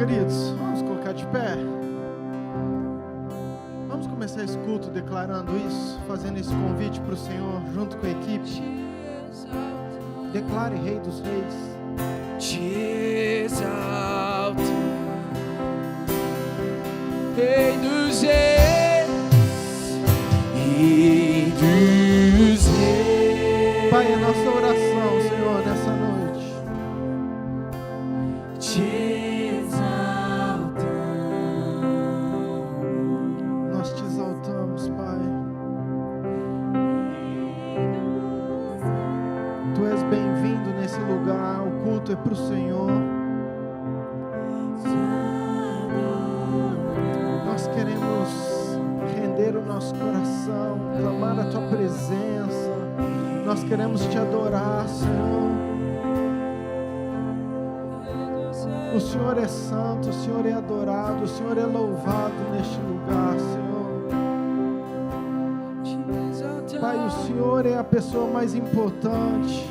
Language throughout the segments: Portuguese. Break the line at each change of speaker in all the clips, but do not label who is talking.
queridos, vamos colocar de pé. Vamos começar esse culto declarando isso, fazendo esse convite para o Senhor, junto com a equipe. Declare Rei dos Reis.
Te exalto, Rei dos Reis, Rei dos Reis.
Pai, a nossa oração, Senhor, nessa noite.
Te exaltamos.
Nós te exaltamos, Pai. Tu és bem-vindo nesse lugar, o culto é para o Senhor. Nós queremos render o nosso coração, clamar a Tua presença. Nós queremos Te adorar, Senhor. O Senhor é santo, o Senhor é adorado, o Senhor é louvado neste lugar, Senhor. Pai, o Senhor é a pessoa mais importante.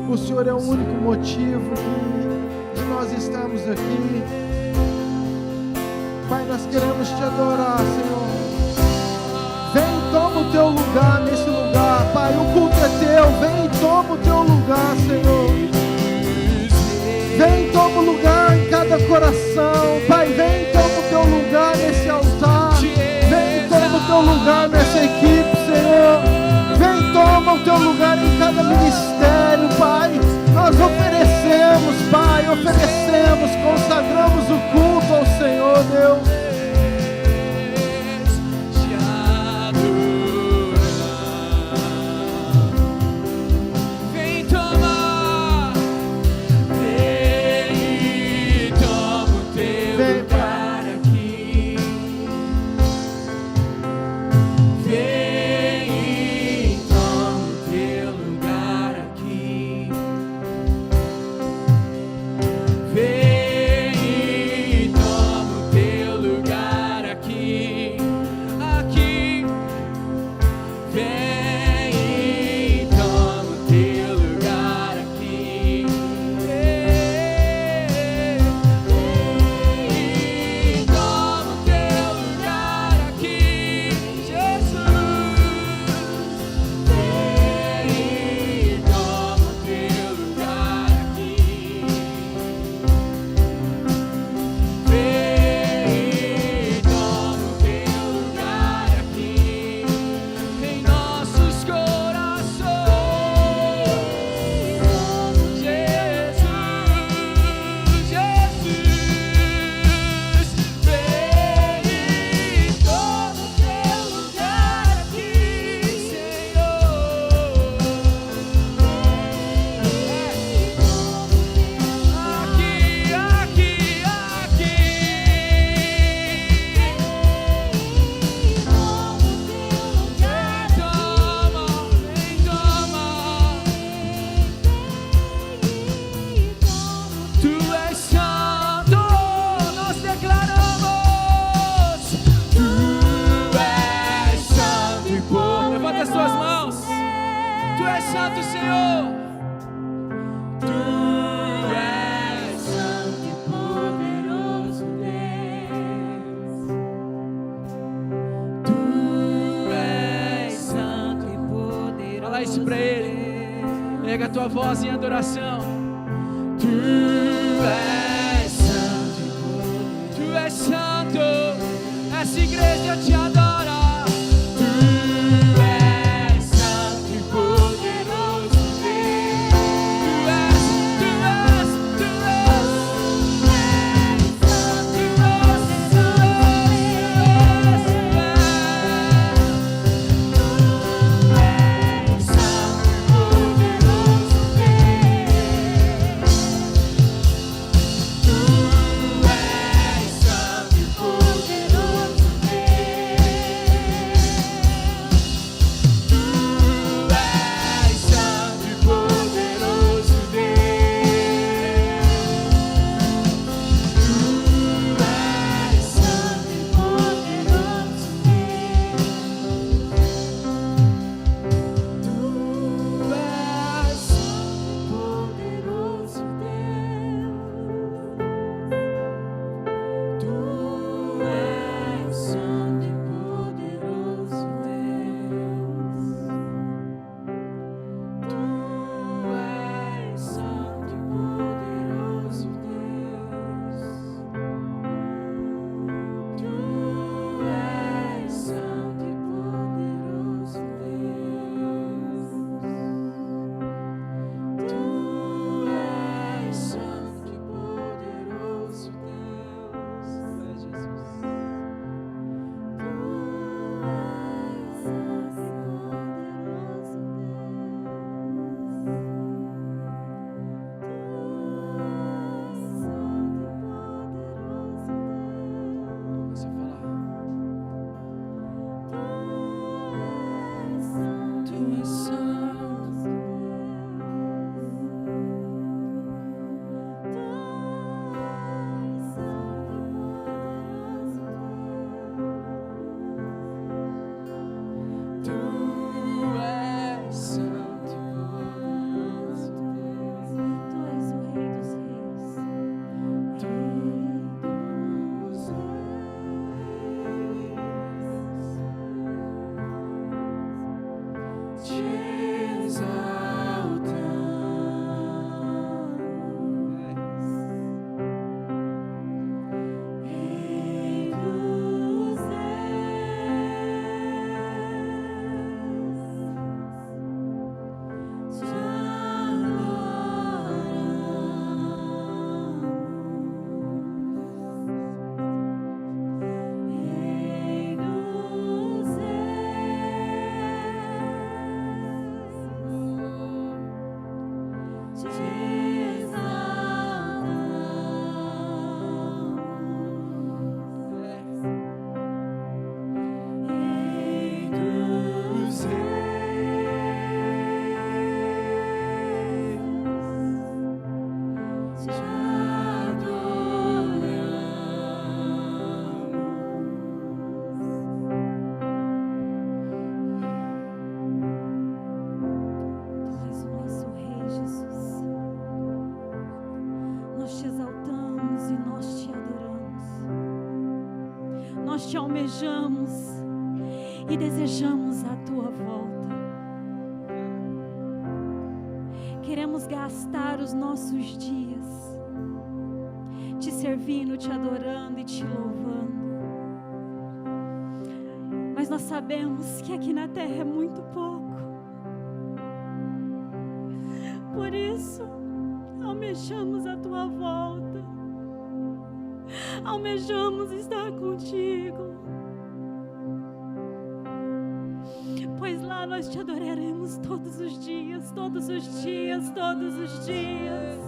O Senhor é o único motivo de nós estarmos aqui. Pai, nós queremos Te adorar, Senhor. Vem e toma o Teu lugar nesse lugar, Pai. O culto é Teu. Vem e toma o Teu lugar, Senhor. Vem e toma o lugar em cada coração, Pai. Vem e toma o Teu lugar nesse altar. Vem e toma o Teu lugar nessa equipe, Senhor. Vem e toma o Teu lugar em cada ministério, Pai. Nós oferecemos, Pai, oferecemos, consagramos o culto ao Senhor, Deus.
Tua voz em adoração. Tu és santo, Tu és santo. Essa igreja te adora. Tu és santo e poderoso Deus. Tu és santo e poderoso Deus.
te almejamos e desejamos a tua volta. Queremos gastar os nossos dias te servindo, te adorando e te louvando. Mas nós sabemos que aqui na terra é muito pouco. Por isso, almejamos a tua volta. Almejamos estar contigo. Pois lá nós te adoraremos todos os dias, todos os dias, todos os dias.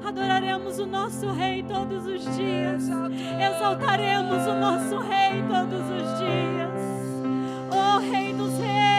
Adoraremos o nosso Rei todos os dias. Exaltaremos o nosso Rei todos os dias. Oh, Rei dos Reis.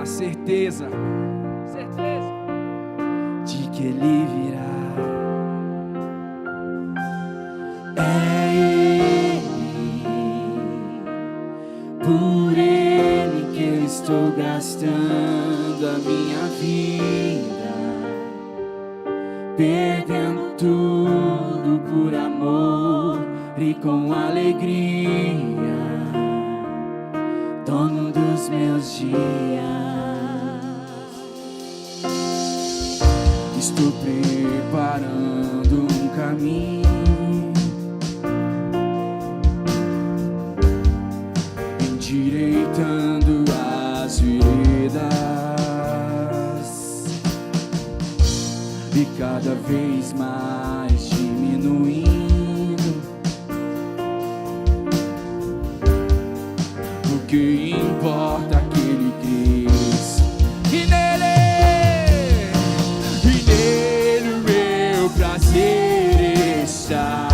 Certeza de que Ele virá. É Ele, por Ele que eu estou gastando a minha vida, perdendo tudo por amor e com alegria, dono dos meus dias. Estou preparando um caminho, endireitando as veredas, e cada vez mais diminuindo, porque importa aquele que cresce. E nele prazer está.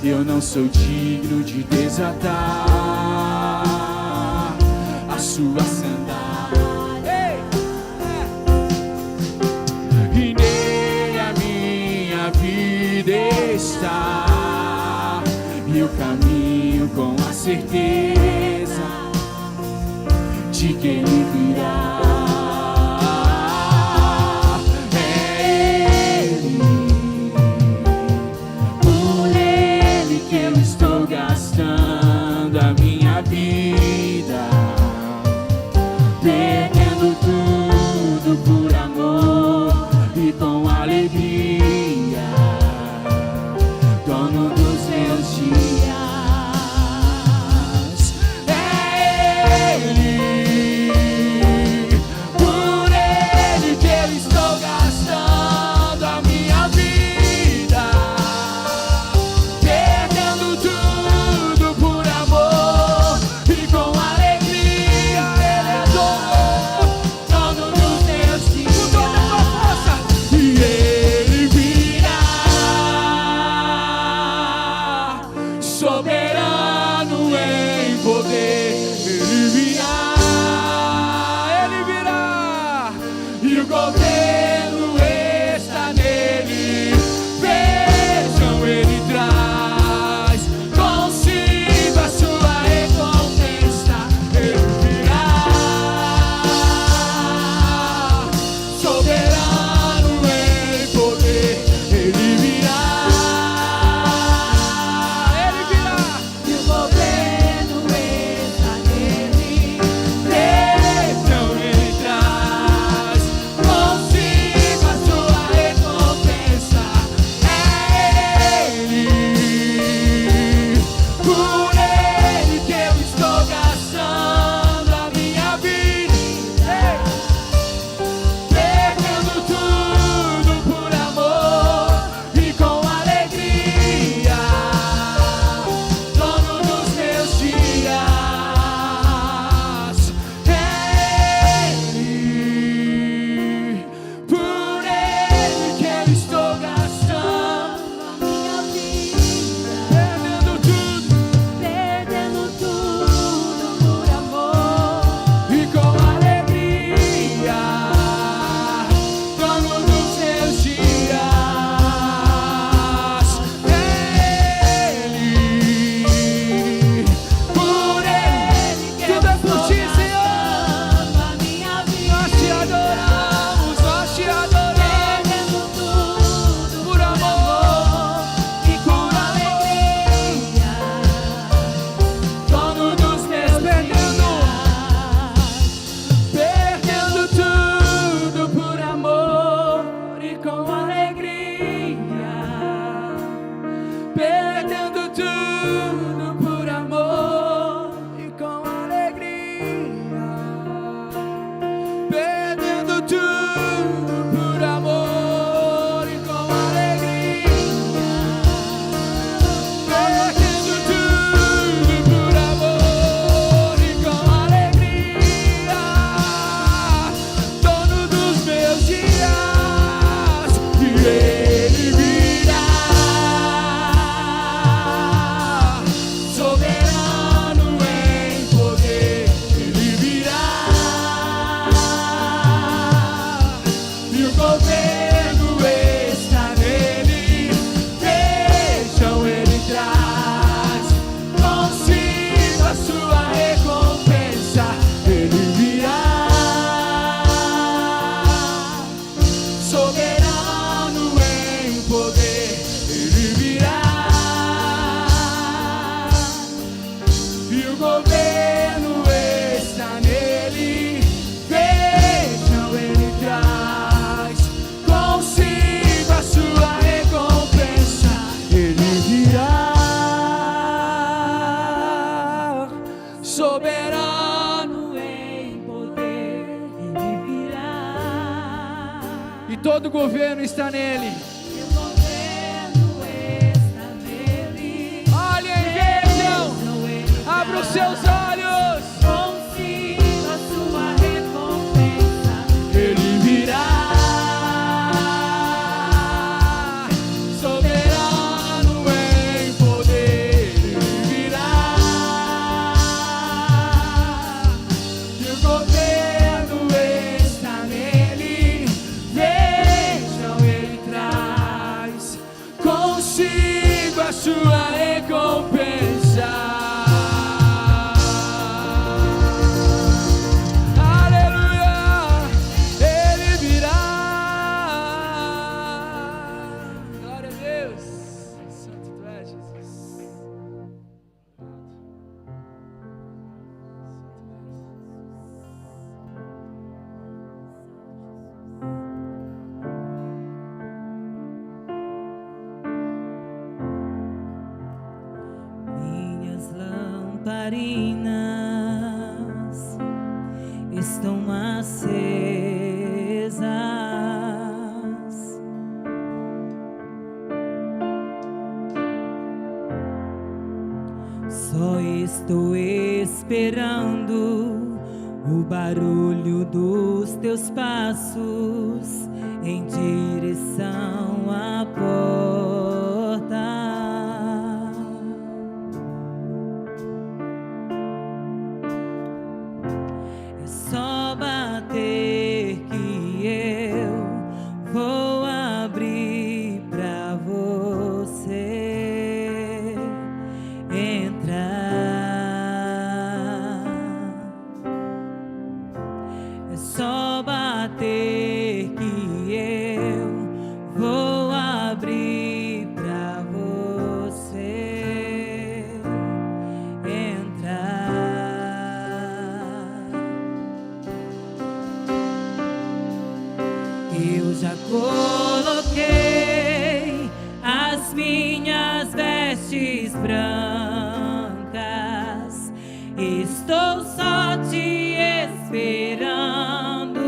Eu não sou digno de desatar a sua sandália. E nele a minha vida está, e eu caminho com a certeza de que Ele virá. Gastando governo está nele. Vejam, ele traz consigo a sua recompensa. Ele virá, soberano em poder. Ele virá, e o governo está nele. Vejam, ele traz consigo a sua recompensa. Ele virá, soberano em poder. Ele virá,
E todo governo está nele.
E o governo está nele.
Olhem, vejam.
Vejam, ele
Abra os
traz
seus olhos.
consigo a sua recompensa.
ele virá, soberano em poder. Ele virá, e o governo está nele. Vejam, ele traz consigo a sua recompensa. Aleluia, ele virá. Glória a Deus. Santo tu és, Jesus.
Minhas lamparinas estão acesas. Só estou esperando o barulho dos teus passos em direção à porta. É só bater que eu vou abrir pra você entrar. É só bater que eu vou abrir pra você entrar. Eu já coloquei as minhas vestes brancas. Estou só te esperando.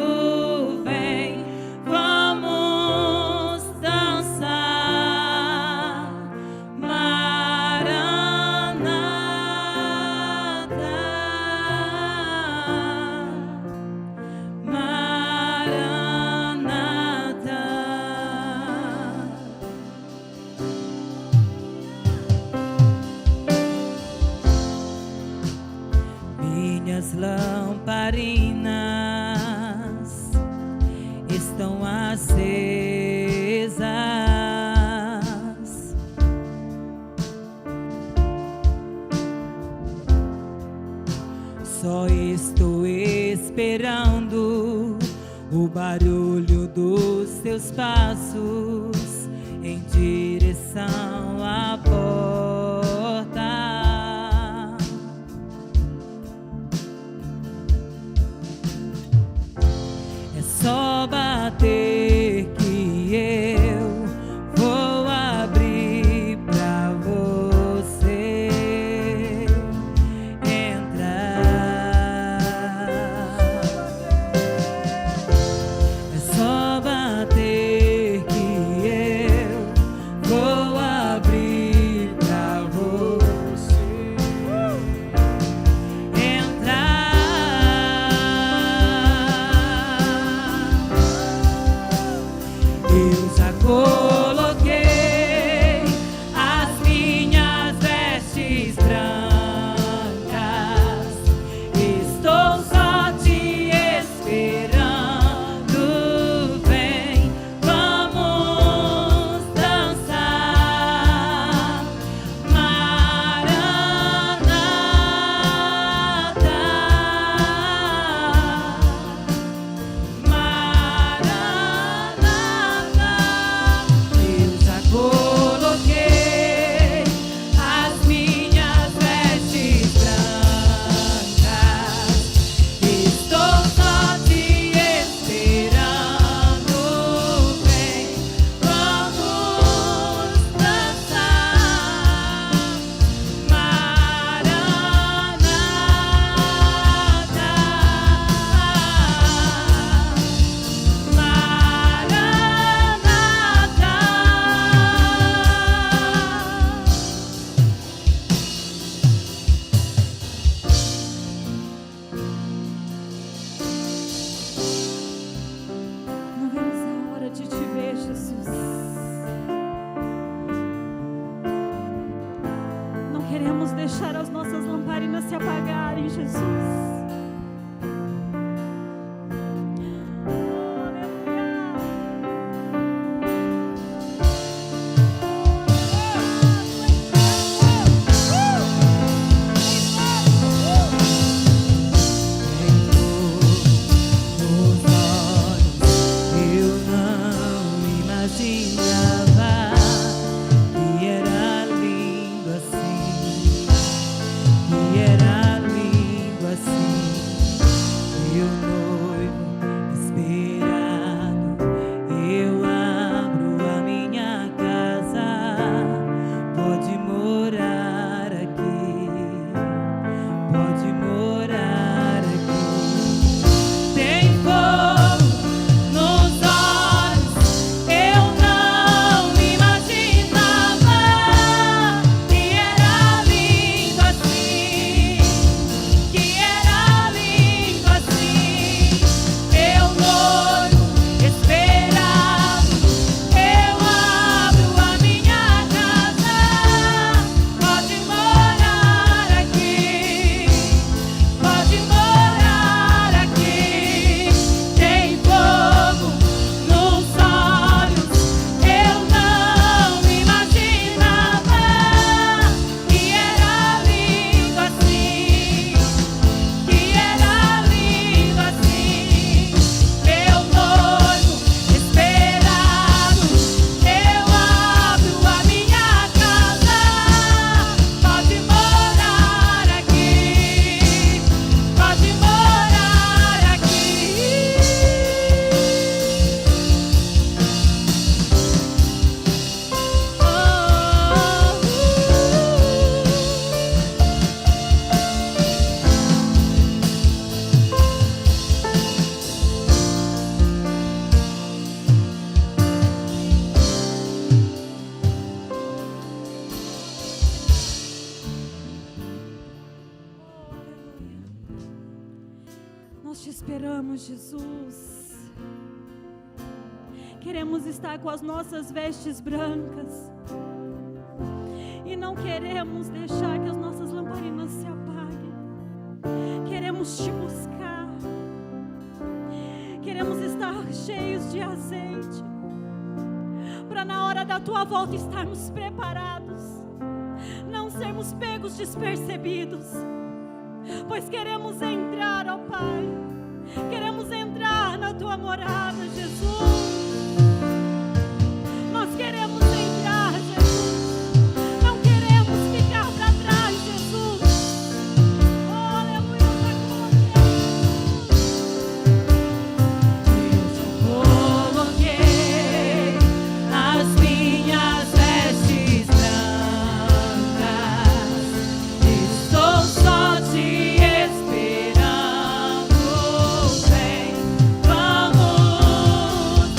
Vem, vamos dançar. Minhas lamparinas estão acesas. Só estou esperando o barulho dos teus passos em direção à porta. É só bater que eu vou abrir pra você entrar. É só bater que eu vou abrir pra você entrar. Eu já coloquei as minhas vestes brancas. Estou só te esperando. Vem, deixar as nossas lamparinas se apagarem, Jesus. Esperamos, Jesus. Queremos estar com as nossas vestes brancas e não queremos deixar que as nossas lamparinas se apaguem. Queremos te buscar. Queremos estar cheios de azeite para na hora da tua volta estarmos preparados, não sermos pegos despercebidos, pois queremos entrar, ó Pai. Queremos entrar na tua morada, Jesus. Nós queremos entrar, Jesus. Não queremos ficar para trás, Jesus. Oh, aleluia,
eu coloquei as minhas vestes brancas. Estou só te esperando. Vamos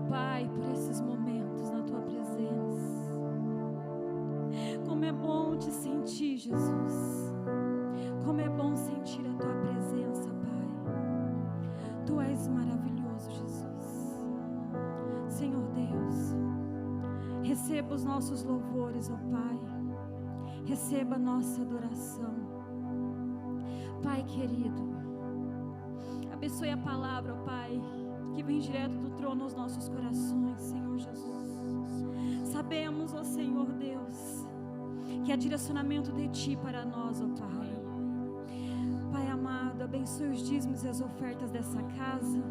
Pai, por esses momentos na Tua presença. Como é bom te sentir, Jesus. Como é bom sentir a Tua presença, Pai. Tu és maravilhoso, Jesus. Senhor Deus, receba os nossos louvores, ó Pai. Receba a nossa adoração. Pai querido, abençoe a palavra, ó Pai, que vem direto do trono aos nossos corações, Senhor Jesus. Sabemos, ó Senhor Deus, que há direcionamento de Ti para nós, ó Pai. Pai amado, abençoe os dízimos e as ofertas dessa casa.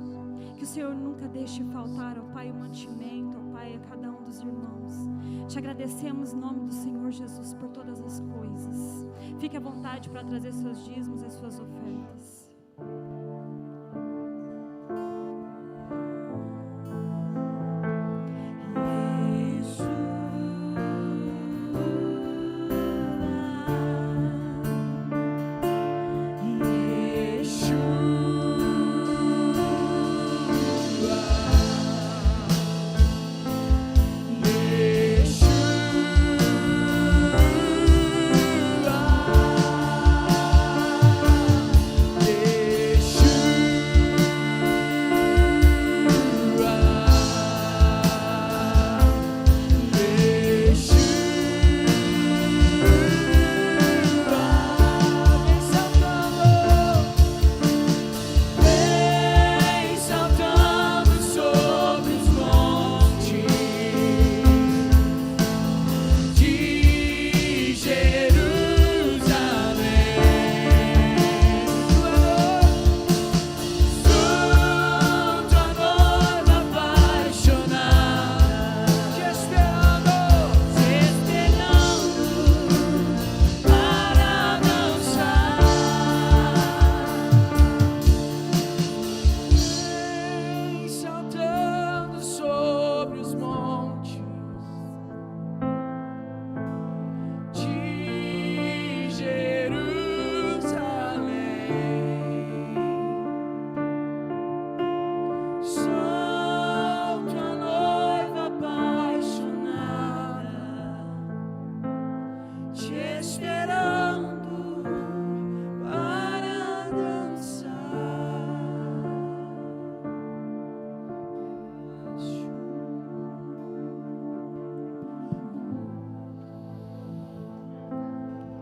Que o Senhor nunca deixe faltar, ó Pai, o mantimento, ó Pai, a cada um dos irmãos. Te agradecemos em nome do Senhor Jesus por todas as coisas. Fique à vontade para trazer seus dízimos e suas ofertas.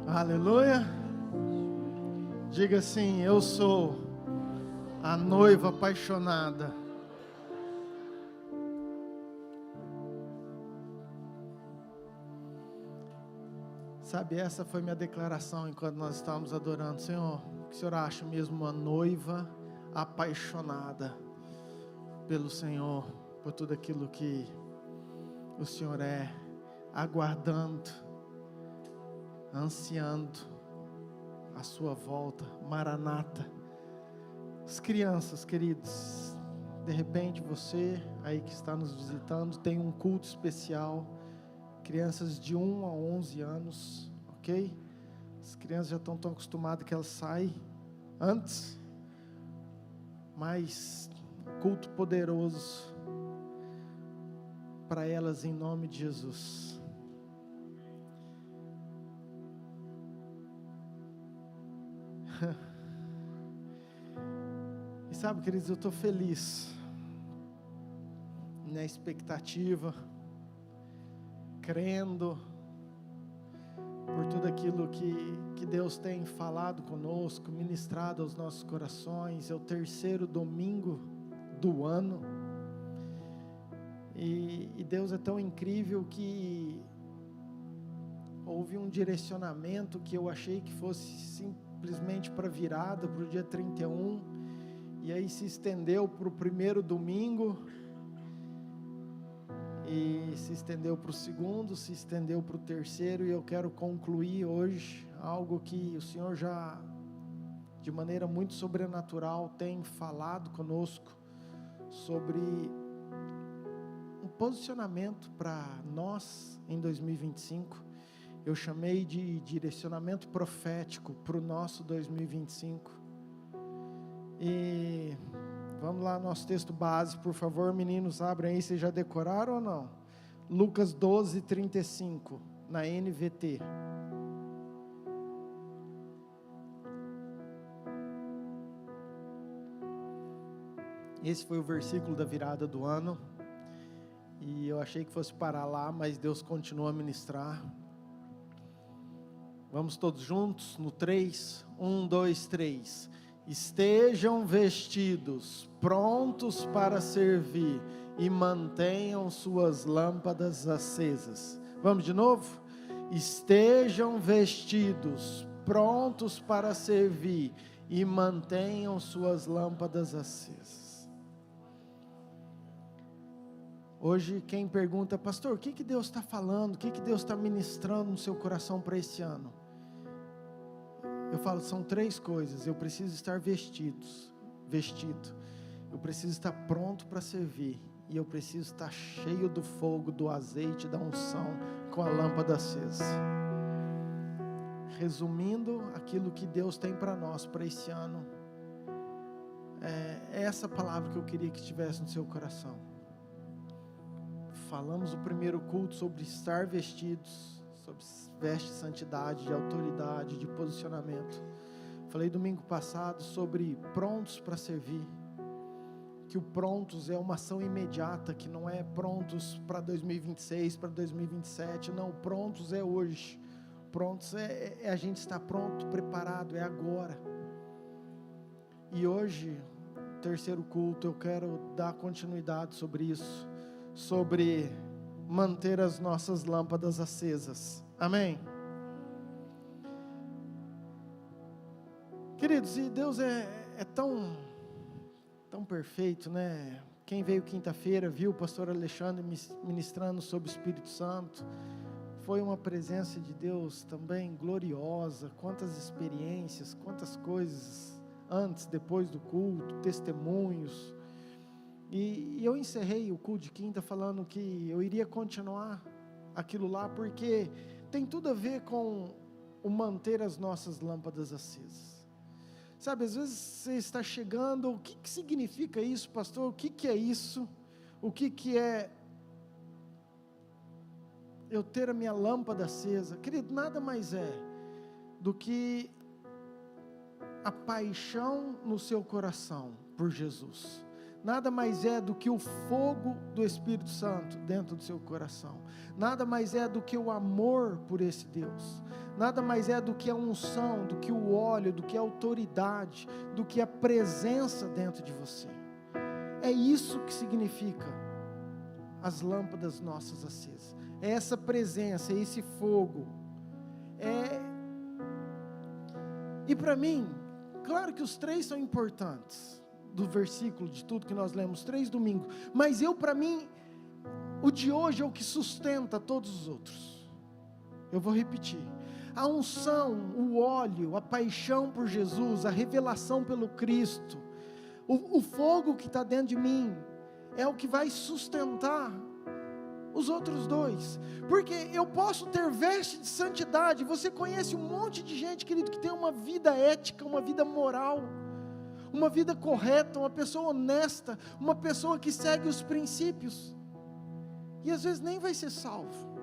Aleluia. Diga assim: eu sou a noiva apaixonada. Sabe, essa foi minha declaração enquanto nós estávamos adorando. Senhor, o que o Senhor acha mesmo uma noiva apaixonada pelo Senhor, por tudo aquilo que o Senhor é, aguardando, ansiando a sua volta, Maranata. As crianças, queridos, de repente você aí que está nos visitando tem um culto especial, crianças de 1 a 11 anos, ok? As crianças já estão tão acostumadas que elas saem antes, mas culto poderoso para elas em nome de Jesus. E sabe, queridos, eu estou feliz, na expectativa, crendo por tudo aquilo que Deus tem falado conosco, ministrado aos nossos corações. É o 3º domingo do ano, e Deus é tão incrível que houve um direcionamento que eu achei que fosse simplesmente para virada, para o dia 31, e aí se estendeu para o 1º domingo, e se estendeu para o 2º, se estendeu para o 3º, e eu quero concluir hoje algo que o Senhor já, de maneira muito sobrenatural, tem falado conosco, sobre um posicionamento para nós em 2025, eu chamei de direcionamento profético para o nosso 2025, e Vamos lá, nosso texto base, por favor, meninos, abrem aí, vocês já decoraram ou não? Lucas 12, 35, na NVT. Esse foi o versículo da virada do ano, e eu achei que fosse parar lá, mas Deus continua a ministrar. Vamos todos juntos, no 3, 1, 2, 3. Estejam vestidos, prontos para servir, e mantenham suas lâmpadas acesas. Vamos de novo? Estejam vestidos, prontos para servir, e mantenham suas lâmpadas acesas. Hoje quem pergunta, pastor, o que Deus está falando, o que Deus está ministrando no seu coração para esse ano? Eu falo, são 3 coisas. Eu preciso estar vestido, eu preciso estar pronto para servir, e eu preciso estar cheio do fogo, do azeite, da unção, com a lâmpada acesa. Resumindo, aquilo que Deus tem para nós, para esse ano, é essa palavra que eu queria que estivesse no seu coração. Falamos no primeiro culto sobre estar vestidos, sobre veste de santidade, de autoridade, de posicionamento. Falei domingo passado sobre prontos para servir, que o prontos é uma ação imediata, que não é prontos para 2026, para 2027, não, prontos é hoje, prontos é a gente estar pronto, preparado, é agora. E hoje, terceiro culto, eu quero dar continuidade sobre isso, sobre manter as nossas lâmpadas acesas, amém? Queridos, e Deus é tão perfeito, né? Quem veio quinta-feira viu o pastor Alexandre ministrando sobre o Espírito Santo, foi uma presença de Deus também gloriosa, quantas experiências, quantas coisas, antes, depois do culto, testemunhos. E eu encerrei o culto de quinta falando que eu iria continuar aquilo lá, porque tem tudo a ver com o manter as nossas lâmpadas acesas. Sabe, às vezes você está chegando, o que significa isso, pastor? O que é isso? O que é eu ter a minha lâmpada acesa? Querido, nada mais é do que a paixão no seu coração por Jesus. Nada mais é do que o fogo do Espírito Santo dentro do seu coração. Nada mais é do que o amor por esse Deus. Nada mais é do que a unção, do que o óleo, do que a autoridade, do que a presença dentro de você. É isso que significa as lâmpadas nossas acesas. É essa presença, é esse fogo. E para mim, claro que os 3 são importantes, do versículo, de tudo que nós lemos, 3 domingos, mas para mim, o de hoje é o que sustenta todos os outros. Eu vou repetir: a unção, o óleo, a paixão por Jesus, a revelação pelo Cristo, o fogo que está dentro de mim, é o que vai sustentar os outros 2, porque eu posso ter veste de santidade. Você conhece um monte de gente, querido, que tem uma vida ética, uma vida moral, uma vida correta, uma pessoa honesta, uma pessoa que segue os princípios, e às vezes nem vai ser salvo,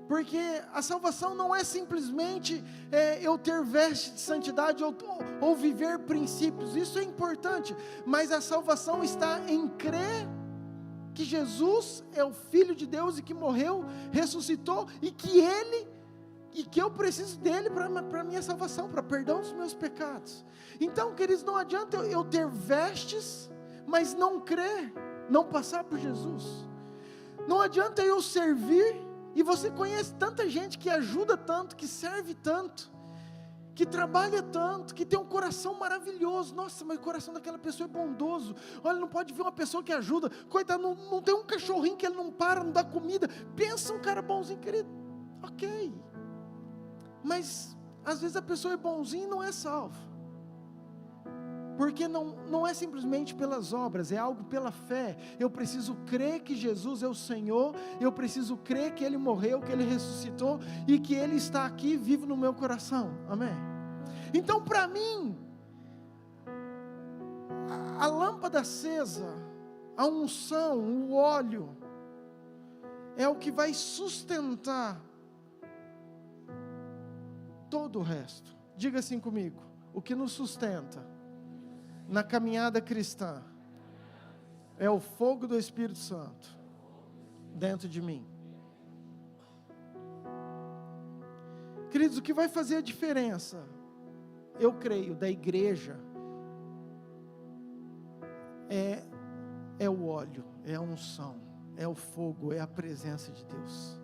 porque a salvação não é simplesmente eu ter veste de santidade ou viver princípios. Isso é importante, mas a salvação está em crer que Jesus é o Filho de Deus, e que morreu, ressuscitou, e que eu preciso dele para a minha salvação, para perdão dos meus pecados. Então, queridos, não adianta eu ter vestes, mas não crer, não passar por Jesus. Não adianta eu servir, e você conhece tanta gente que ajuda tanto, que serve tanto, que trabalha tanto, que tem um coração maravilhoso. Nossa, mas o coração daquela pessoa é bondoso. Olha, não pode ver uma pessoa que ajuda, coitado, não tem um cachorrinho que ele não para, não dá comida. Pensa um cara bonzinho, querido, ok, mas às vezes a pessoa é bonzinha e não é salva, porque não é simplesmente pelas obras, é algo pela fé. Eu preciso crer que Jesus é o Senhor, eu preciso crer que Ele morreu, que Ele ressuscitou, e que Ele está aqui vivo no meu coração, amém? Então, para mim, a lâmpada acesa, a unção, o óleo, é o que vai sustentar todo o resto. Diga assim comigo: o que nos sustenta na caminhada cristã é o fogo do Espírito Santo dentro de mim. Queridos, o que vai fazer a diferença, eu creio, da igreja é o óleo, é a unção, é o fogo, é a presença de Deus.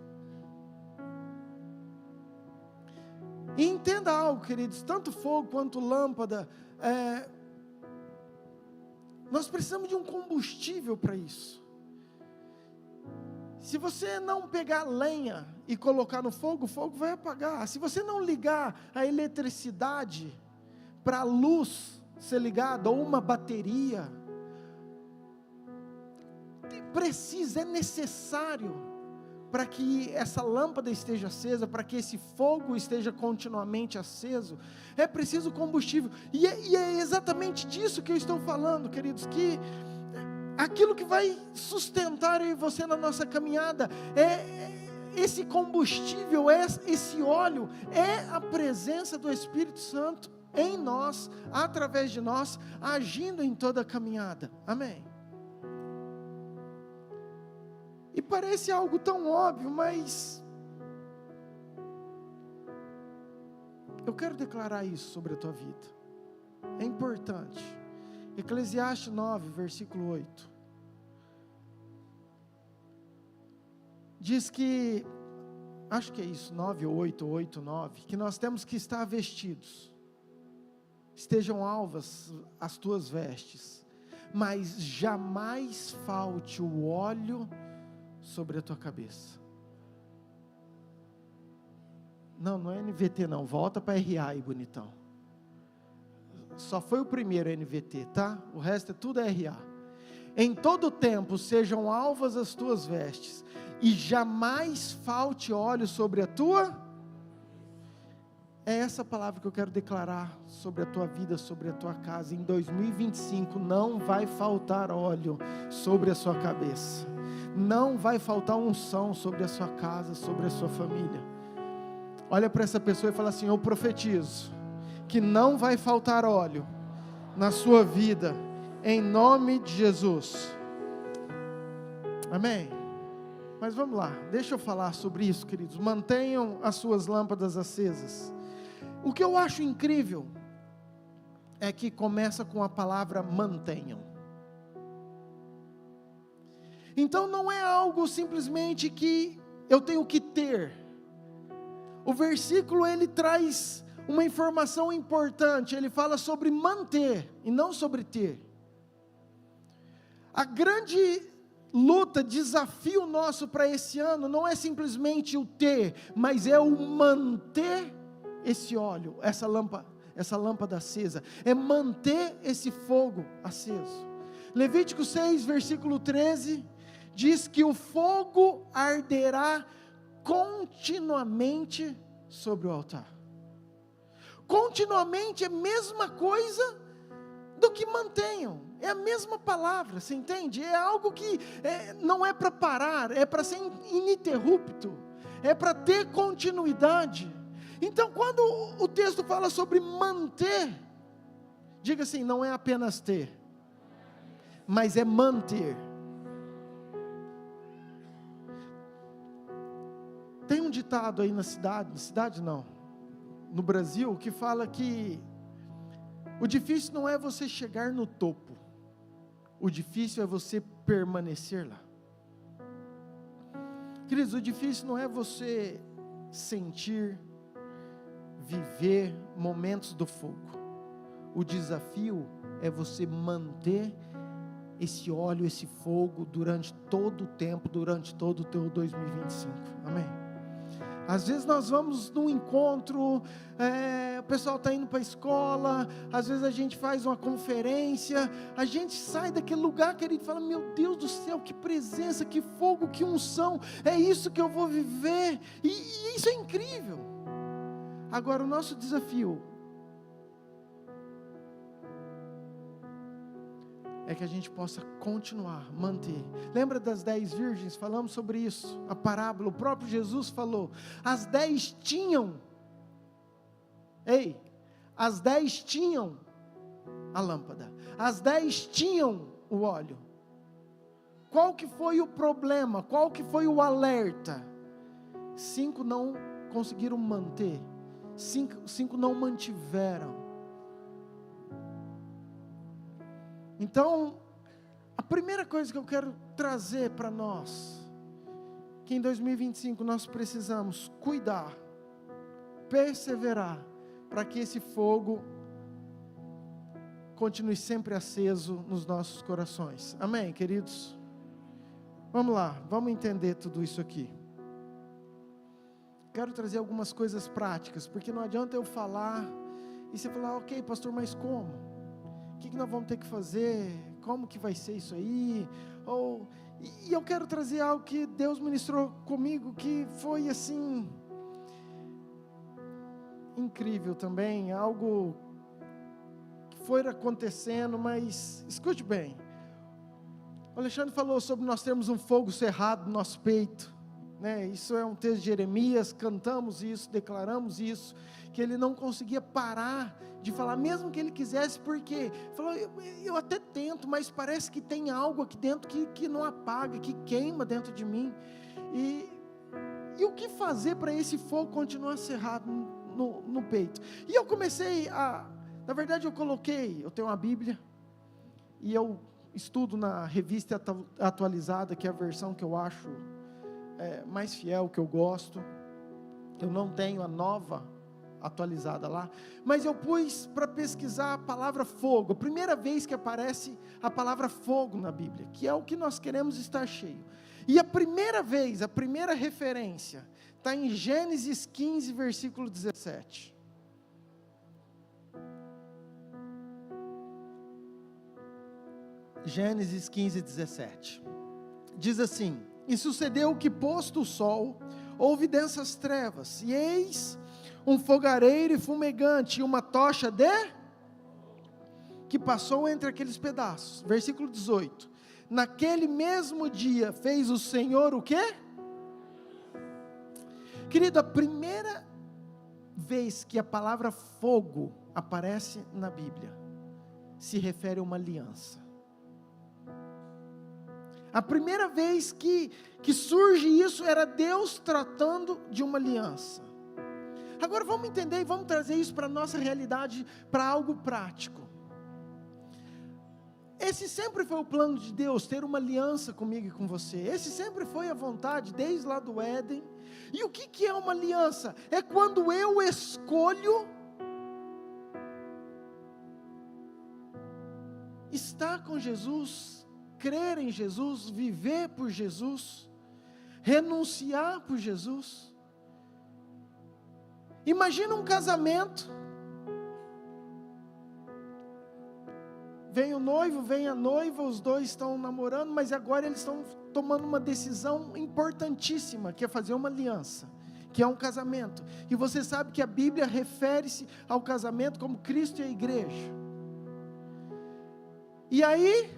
E entenda algo, queridos, tanto fogo quanto lâmpada, nós precisamos de um combustível para isso. Se você não pegar lenha e colocar no fogo, o fogo vai apagar. Se você não ligar a eletricidade para a luz ser ligada, ou uma bateria, é necessário para que essa lâmpada esteja acesa, para que esse fogo esteja continuamente aceso, é preciso combustível. E é exatamente disso que eu estou falando, queridos, que aquilo que vai sustentar eu e você na nossa caminhada, esse combustível, esse óleo, é a presença do Espírito Santo em nós, através de nós, agindo em toda a caminhada. Amém? E parece algo tão óbvio, mas eu quero declarar isso sobre a tua vida. É importante. Eclesiastes 9, versículo 8. Diz que, acho que é isso, 9 ou 8, 8, 9, que nós temos que estar vestidos. Estejam alvas as tuas vestes, mas jamais falte o óleo sobre a tua cabeça. Não é NVT não, volta para RA aí, bonitão. Só foi o primeiro NVT, tá? O resto é tudo RA. Em todo tempo sejam alvas as tuas vestes, e jamais falte óleo sobre a tua. É essa palavra que eu quero declarar sobre a tua vida, sobre a tua casa. Em 2025 não vai faltar óleo sobre a sua cabeça. Não vai faltar unção sobre a sua casa, sobre a sua família. Olha para essa pessoa e fala assim: eu profetizo que não vai faltar óleo na sua vida, em nome de Jesus. Amém? Mas vamos lá, deixa eu falar sobre isso, queridos. Mantenham as suas lâmpadas acesas. O que eu acho incrível é que começa com a palavra mantenham. Então não é algo simplesmente que eu tenho que ter. O versículo ele traz uma informação importante. Ele fala sobre manter e não sobre ter. A grande luta, desafio nosso para esse ano não é simplesmente o ter, mas é o manter esse óleo, essa lâmpada acesa. É manter esse fogo aceso. Levítico 6, versículo 13 diz que o fogo arderá continuamente sobre o altar. Continuamente é a mesma coisa do que mantenham, é a mesma palavra, você entende? É algo que não é para parar, é para ser ininterrupto, é para ter continuidade. Então quando o texto fala sobre manter, diga assim: não é apenas ter, mas é manter. Tem um ditado aí no Brasil, que fala que o difícil não é você chegar no topo, o difícil é você permanecer lá. Queridos, o difícil não é você sentir, viver momentos do fogo. O desafio é você manter esse óleo, esse fogo durante todo o tempo, durante todo o teu 2025. Amém? Às vezes nós vamos num encontro, o pessoal está indo para a escola, às vezes a gente faz uma conferência, a gente sai daquele lugar, querido, e fala: meu Deus do céu, que presença, que fogo, que unção, é isso que eu vou viver, e isso é incrível. Agora o nosso desafio é que a gente possa continuar, manter. Lembra das 10 virgens? Falamos sobre isso, a parábola, o próprio Jesus falou, as 10 tinham, as 10 tinham a lâmpada, as 10 tinham o óleo. Qual que foi o problema? Qual que foi o alerta? 5 não conseguiram manter, 5 não mantiveram. Então, a primeira coisa que eu quero trazer para nós, que em 2025 nós precisamos cuidar, perseverar, para que esse fogo continue sempre aceso nos nossos corações. Amém, queridos? Vamos lá, vamos entender tudo isso aqui. Quero trazer algumas coisas práticas, porque não adianta eu falar, e você falar, ok, pastor, mas como? O que nós vamos ter que fazer? Como que vai ser isso aí? E eu quero trazer algo que Deus ministrou comigo, que foi assim, incrível também, algo que foi acontecendo, mas escute bem, o Alexandre falou sobre nós termos um fogo cerrado no nosso peito, né? Isso é um texto de Jeremias, cantamos isso, declaramos isso, que ele não conseguia parar de falar, mesmo que ele quisesse, porque falou, eu até tento, mas parece que tem algo aqui dentro que não apaga, que queima dentro de mim, e o que fazer para esse fogo continuar cerrado no peito? E eu comecei na verdade eu tenho uma Bíblia, e eu estudo na Revista Atualizada, que é a versão que eu acho mais fiel, que eu gosto. Eu não tenho a nova atualizada lá, mas eu pus para pesquisar a palavra fogo, a primeira vez que aparece a palavra fogo na Bíblia, que é o que nós queremos estar cheio. E a primeira vez, a primeira referência, está em Gênesis 15, versículo 17. Gênesis 15, 17. Diz assim: e sucedeu que, posto o sol, houve densas trevas, e eis um fogareiro e fumegante, e uma tocha que passou entre aqueles pedaços. Versículo 18. Naquele mesmo dia fez o Senhor o quê? Querido, a primeira vez que a palavra fogo aparece na Bíblia, se refere a uma aliança. A primeira vez que surge isso, era Deus tratando de uma aliança. Agora vamos entender e vamos trazer isso para a nossa realidade, para algo prático. Esse sempre foi o plano de Deus, ter uma aliança comigo e com você. Esse sempre foi a vontade, desde lá do Éden. E o que é uma aliança? É quando eu escolho estar com Jesus, crer em Jesus, viver por Jesus, renunciar por Jesus. Imagina um casamento, vem o noivo, vem a noiva, os dois estão namorando, mas agora eles estão tomando uma decisão importantíssima, que é fazer uma aliança, que é um casamento. E você sabe que a Bíblia refere-se ao casamento como Cristo e a igreja. E aí,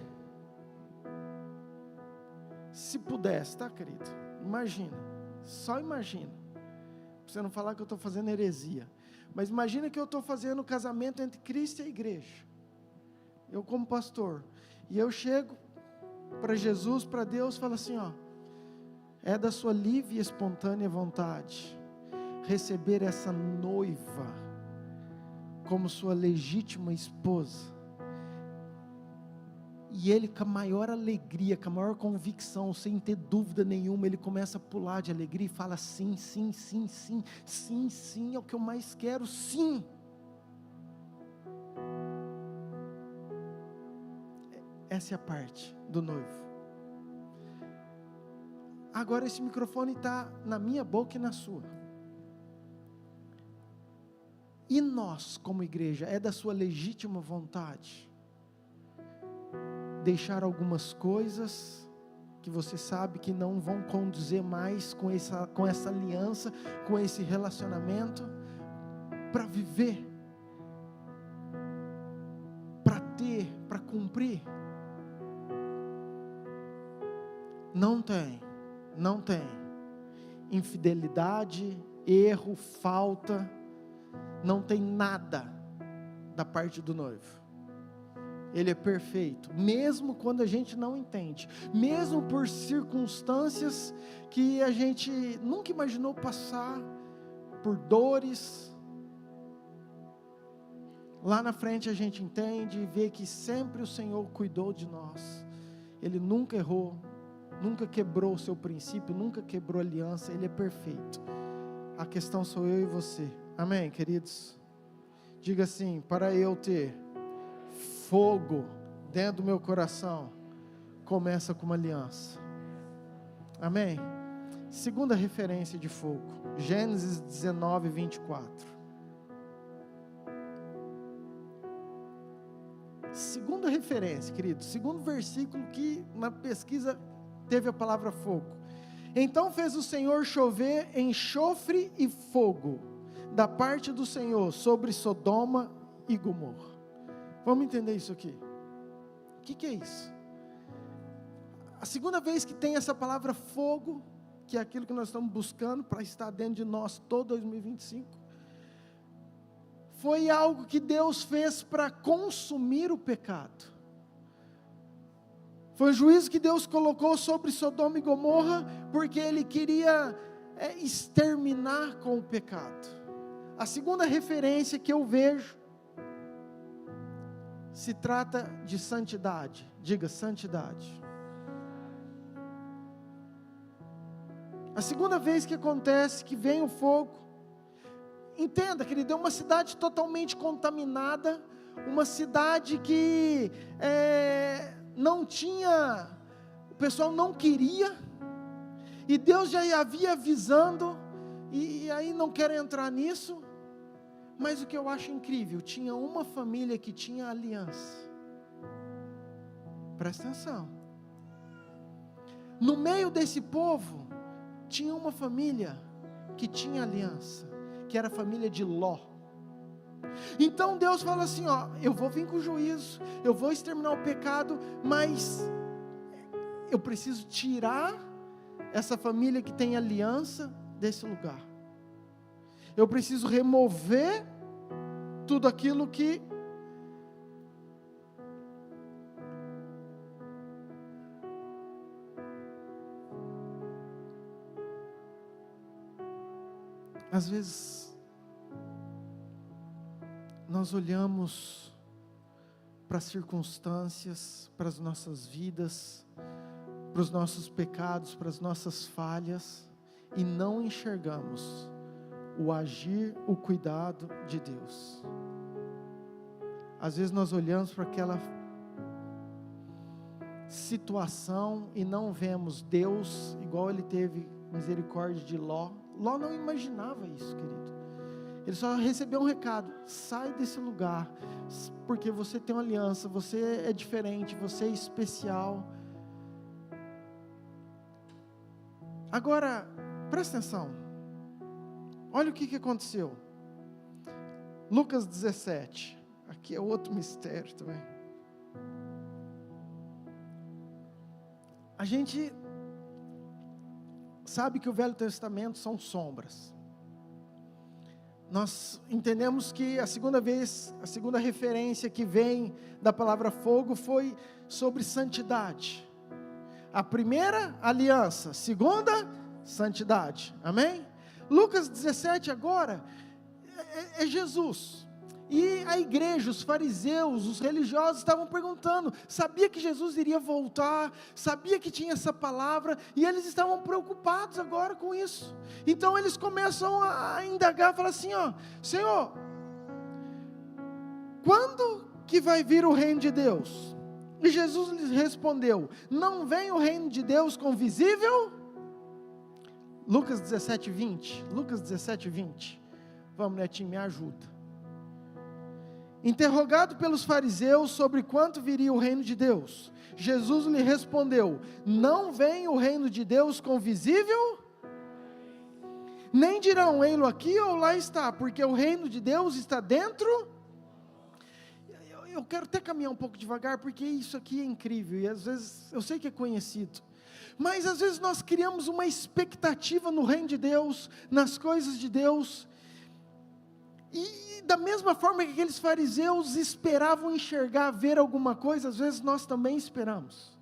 se pudesse, tá, querido? Imagina, só imagina, para você não falar que eu estou fazendo heresia, mas imagina que eu estou fazendo o casamento entre Cristo e a igreja, eu como pastor, e eu chego para Jesus, para Deus, falo assim, ó, é da sua livre e espontânea vontade, receber essa noiva, como sua legítima esposa. E ele, com a maior alegria, com a maior convicção, sem ter dúvida nenhuma, ele começa a pular de alegria e fala: sim, sim, sim, sim, sim, sim, é o que eu mais quero, sim. Essa é a parte do noivo. Agora esse microfone está na minha boca e na sua. E nós, como igreja, é da sua legítima vontade deixar algumas coisas que você sabe que não vão conduzir mais com essa aliança, com esse relacionamento, para viver, para ter, para cumprir? Não tem. Infidelidade, erro, falta, não tem nada da parte do noivo. Ele é perfeito, mesmo quando a gente não entende, mesmo por circunstâncias que a gente nunca imaginou passar, por dores. Lá na frente a gente entende e vê que sempre o Senhor cuidou de nós. Ele nunca errou, nunca quebrou o seu princípio, nunca quebrou a aliança. Ele é perfeito. A questão sou eu e você. Amém, queridos? Diga assim: para eu ter fogo dentro do meu coração, começa com uma aliança. Amém? Segunda referência de fogo, Gênesis 19, 24. Segunda referência, querido, segundo versículo que na pesquisa teve a palavra fogo. Então fez o Senhor chover enxofre e fogo da parte do Senhor sobre Sodoma e Gomorra. Vamos entender isso aqui. O que é isso? A segunda vez que tem essa palavra fogo, que é aquilo que nós estamos buscando para estar dentro de nós todo 2025, foi algo que Deus fez para consumir o pecado. Foi um juízo que Deus colocou sobre Sodoma e Gomorra, porque Ele queria exterminar com o pecado. A segunda referência que eu vejo se trata de santidade. Diga santidade. A segunda vez que acontece, que vem o fogo, entenda, querido, é uma cidade totalmente contaminada, uma cidade que não tinha, o pessoal não queria, e Deus já havia avisando, e aí não quero entrar nisso, mas o que eu acho incrível, tinha uma família que tinha aliança. Presta atenção. No meio desse povo, tinha uma família que tinha aliança, que era a família de Ló. Então Deus fala assim, ó, eu vou vir com juízo, eu vou exterminar o pecado, mas eu preciso tirar essa família que tem aliança desse lugar. Eu preciso remover tudo aquilo que às vezes nós olhamos para as circunstâncias, para as nossas vidas, para os nossos pecados, para as nossas falhas, e não enxergamos o agir, o cuidado de Deus. Às vezes nós olhamos para aquela situação e não vemos Deus igual Ele teve misericórdia de Ló. Ló não imaginava isso, querido. Ele só recebeu um recado: sai desse lugar, porque você tem uma aliança, você é diferente, você é especial. Agora, presta atenção. Olha o que aconteceu. Lucas 17. Aqui é outro mistério também. A gente sabe que o Velho Testamento são sombras. Nós entendemos que a segunda referência que vem da palavra fogo foi sobre santidade. A primeira, aliança. Segunda, santidade. Amém? Lucas 17 agora é Jesus. E a igreja, os fariseus, os religiosos estavam perguntando, sabia que Jesus iria voltar, sabia que tinha essa palavra, e eles estavam preocupados agora com isso. Então eles começam a indagar, falar assim, ó, Senhor, quando que vai vir o reino de Deus? E Jesus lhes respondeu, não vem o reino de Deus com visível? Lucas 17, 20. Lucas 17, 20. Vamos, Netinho, me ajuda. Interrogado pelos fariseus sobre quanto viria o reino de Deus, Jesus lhe respondeu, não vem o reino de Deus com visível? Nem dirão, ei-lo aqui ou lá está, porque o reino de Deus está dentro. eu quero até caminhar um pouco devagar, porque isso aqui é incrível, e às vezes, eu sei que é conhecido, mas às vezes nós criamos uma expectativa no reino de Deus, nas coisas de Deus, e da mesma forma que aqueles fariseus esperavam enxergar, ver alguma coisa, às vezes nós também esperamos.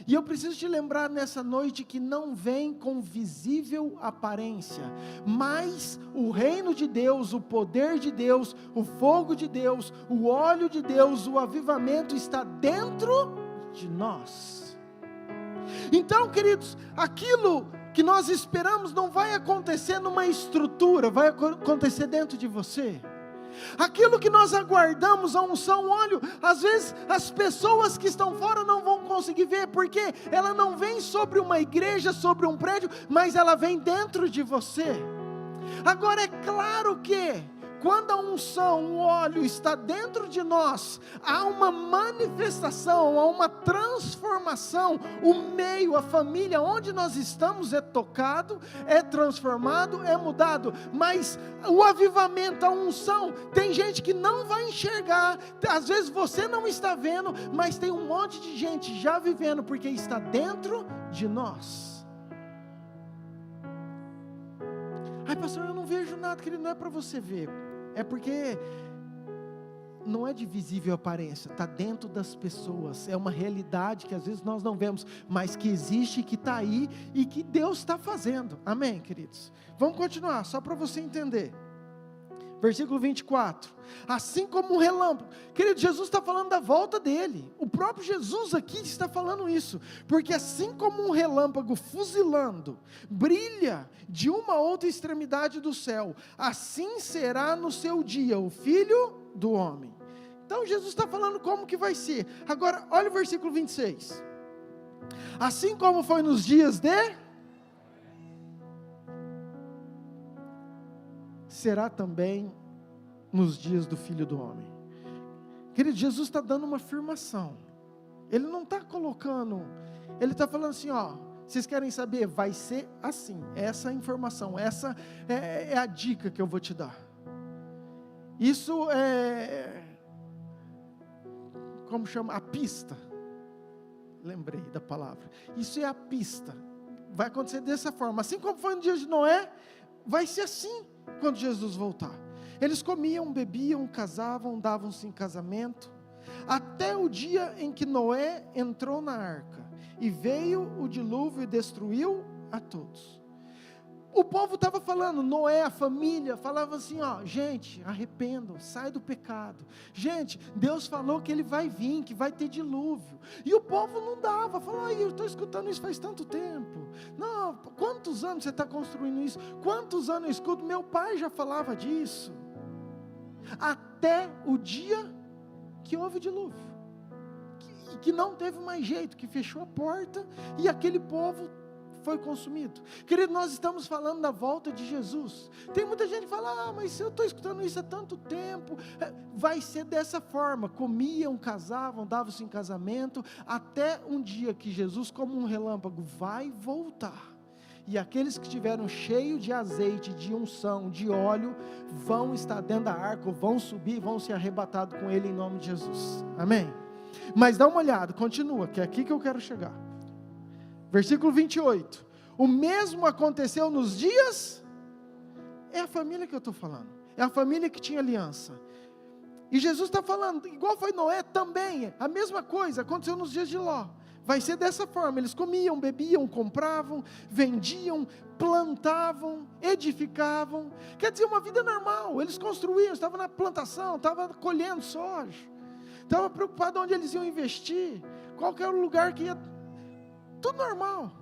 E eu preciso te lembrar nessa noite que não vem com visível aparência, mas o reino de Deus, o poder de Deus, o fogo de Deus, o óleo de Deus, o avivamento está dentro de nós. Então, queridos, aquilo que nós esperamos não vai acontecer numa estrutura, vai acontecer dentro de você. Aquilo que nós aguardamos, a unção, óleo, às vezes as pessoas que estão fora não vão conseguir ver, porque ela não vem sobre uma igreja, sobre um prédio, mas ela vem dentro de você. Agora é claro que quando a unção, o óleo está dentro de nós, há uma manifestação, há uma transformação, o meio, a família onde nós estamos é tocado, é transformado, é mudado, mas o avivamento, a unção, tem gente que não vai enxergar, às vezes você não está vendo, mas tem um monte de gente já vivendo, porque está dentro de nós. Ai, pastor, eu não vejo nada, querido, não é para você ver, é porque não é de visível aparência, está dentro das pessoas, é uma realidade que às vezes nós não vemos, mas que existe, que está aí e que Deus está fazendo, amém, queridos? Vamos continuar, só para você entender. Versículo 24, assim como um relâmpago, querido, Jesus está falando da volta dele, o próprio Jesus aqui está falando isso, porque assim como um relâmpago fuzilando, brilha de uma outra extremidade do céu, assim será no seu dia o Filho do Homem. Então Jesus está falando como que vai ser. Agora olha o versículo 26, assim como foi nos dias será também nos dias do Filho do Homem. Querido, Jesus está dando uma afirmação, Ele não está colocando, Ele está falando assim, ó, vocês querem saber? Vai ser assim, essa informação, essa é a dica que eu vou te dar. Isso é, como chama? A pista, lembrei da palavra, isso é a pista, vai acontecer dessa forma, assim como foi no dia de Noé, vai ser assim quando Jesus voltar. Eles comiam, bebiam, casavam, davam-se em casamento, até o dia em que Noé entrou na arca, e veio o dilúvio e destruiu a todos. O povo estava falando, Noé, a família, falava assim, ó, gente, arrependam, sai do pecado. Gente, Deus falou que Ele vai vir, que vai ter dilúvio. E o povo não dava, falou, eu estou escutando isso faz tanto tempo. Não, quantos anos você está construindo isso? Quantos anos eu escuto? Meu pai já falava disso. Até o dia que houve o dilúvio. Que não teve mais jeito, que fechou a porta e aquele povo foi consumido. Querido, nós estamos falando da volta de Jesus. Tem muita gente que fala, mas eu estou escutando isso há tanto tempo. Vai ser dessa forma, comiam, casavam, davam-se em casamento, até um dia que Jesus, como um relâmpago, vai voltar. E aqueles que estiveram cheios de azeite, de unção, de óleo, vão estar dentro da arca, vão subir, vão ser arrebatados com Ele em nome de Jesus. Amém? Mas dá uma olhada, continua, que é aqui que eu quero chegar. Versículo 28, o mesmo aconteceu nos dias, é a família que eu estou falando, é a família que tinha aliança, e Jesus está falando, igual foi Noé também, a mesma coisa, aconteceu nos dias de Ló, vai ser dessa forma, eles comiam, bebiam, compravam, vendiam, plantavam, edificavam, quer dizer, uma vida normal, eles construíam, estavam na plantação, estavam colhendo soja, estavam preocupados onde eles iam investir, qual que era o lugar que ia, tudo normal.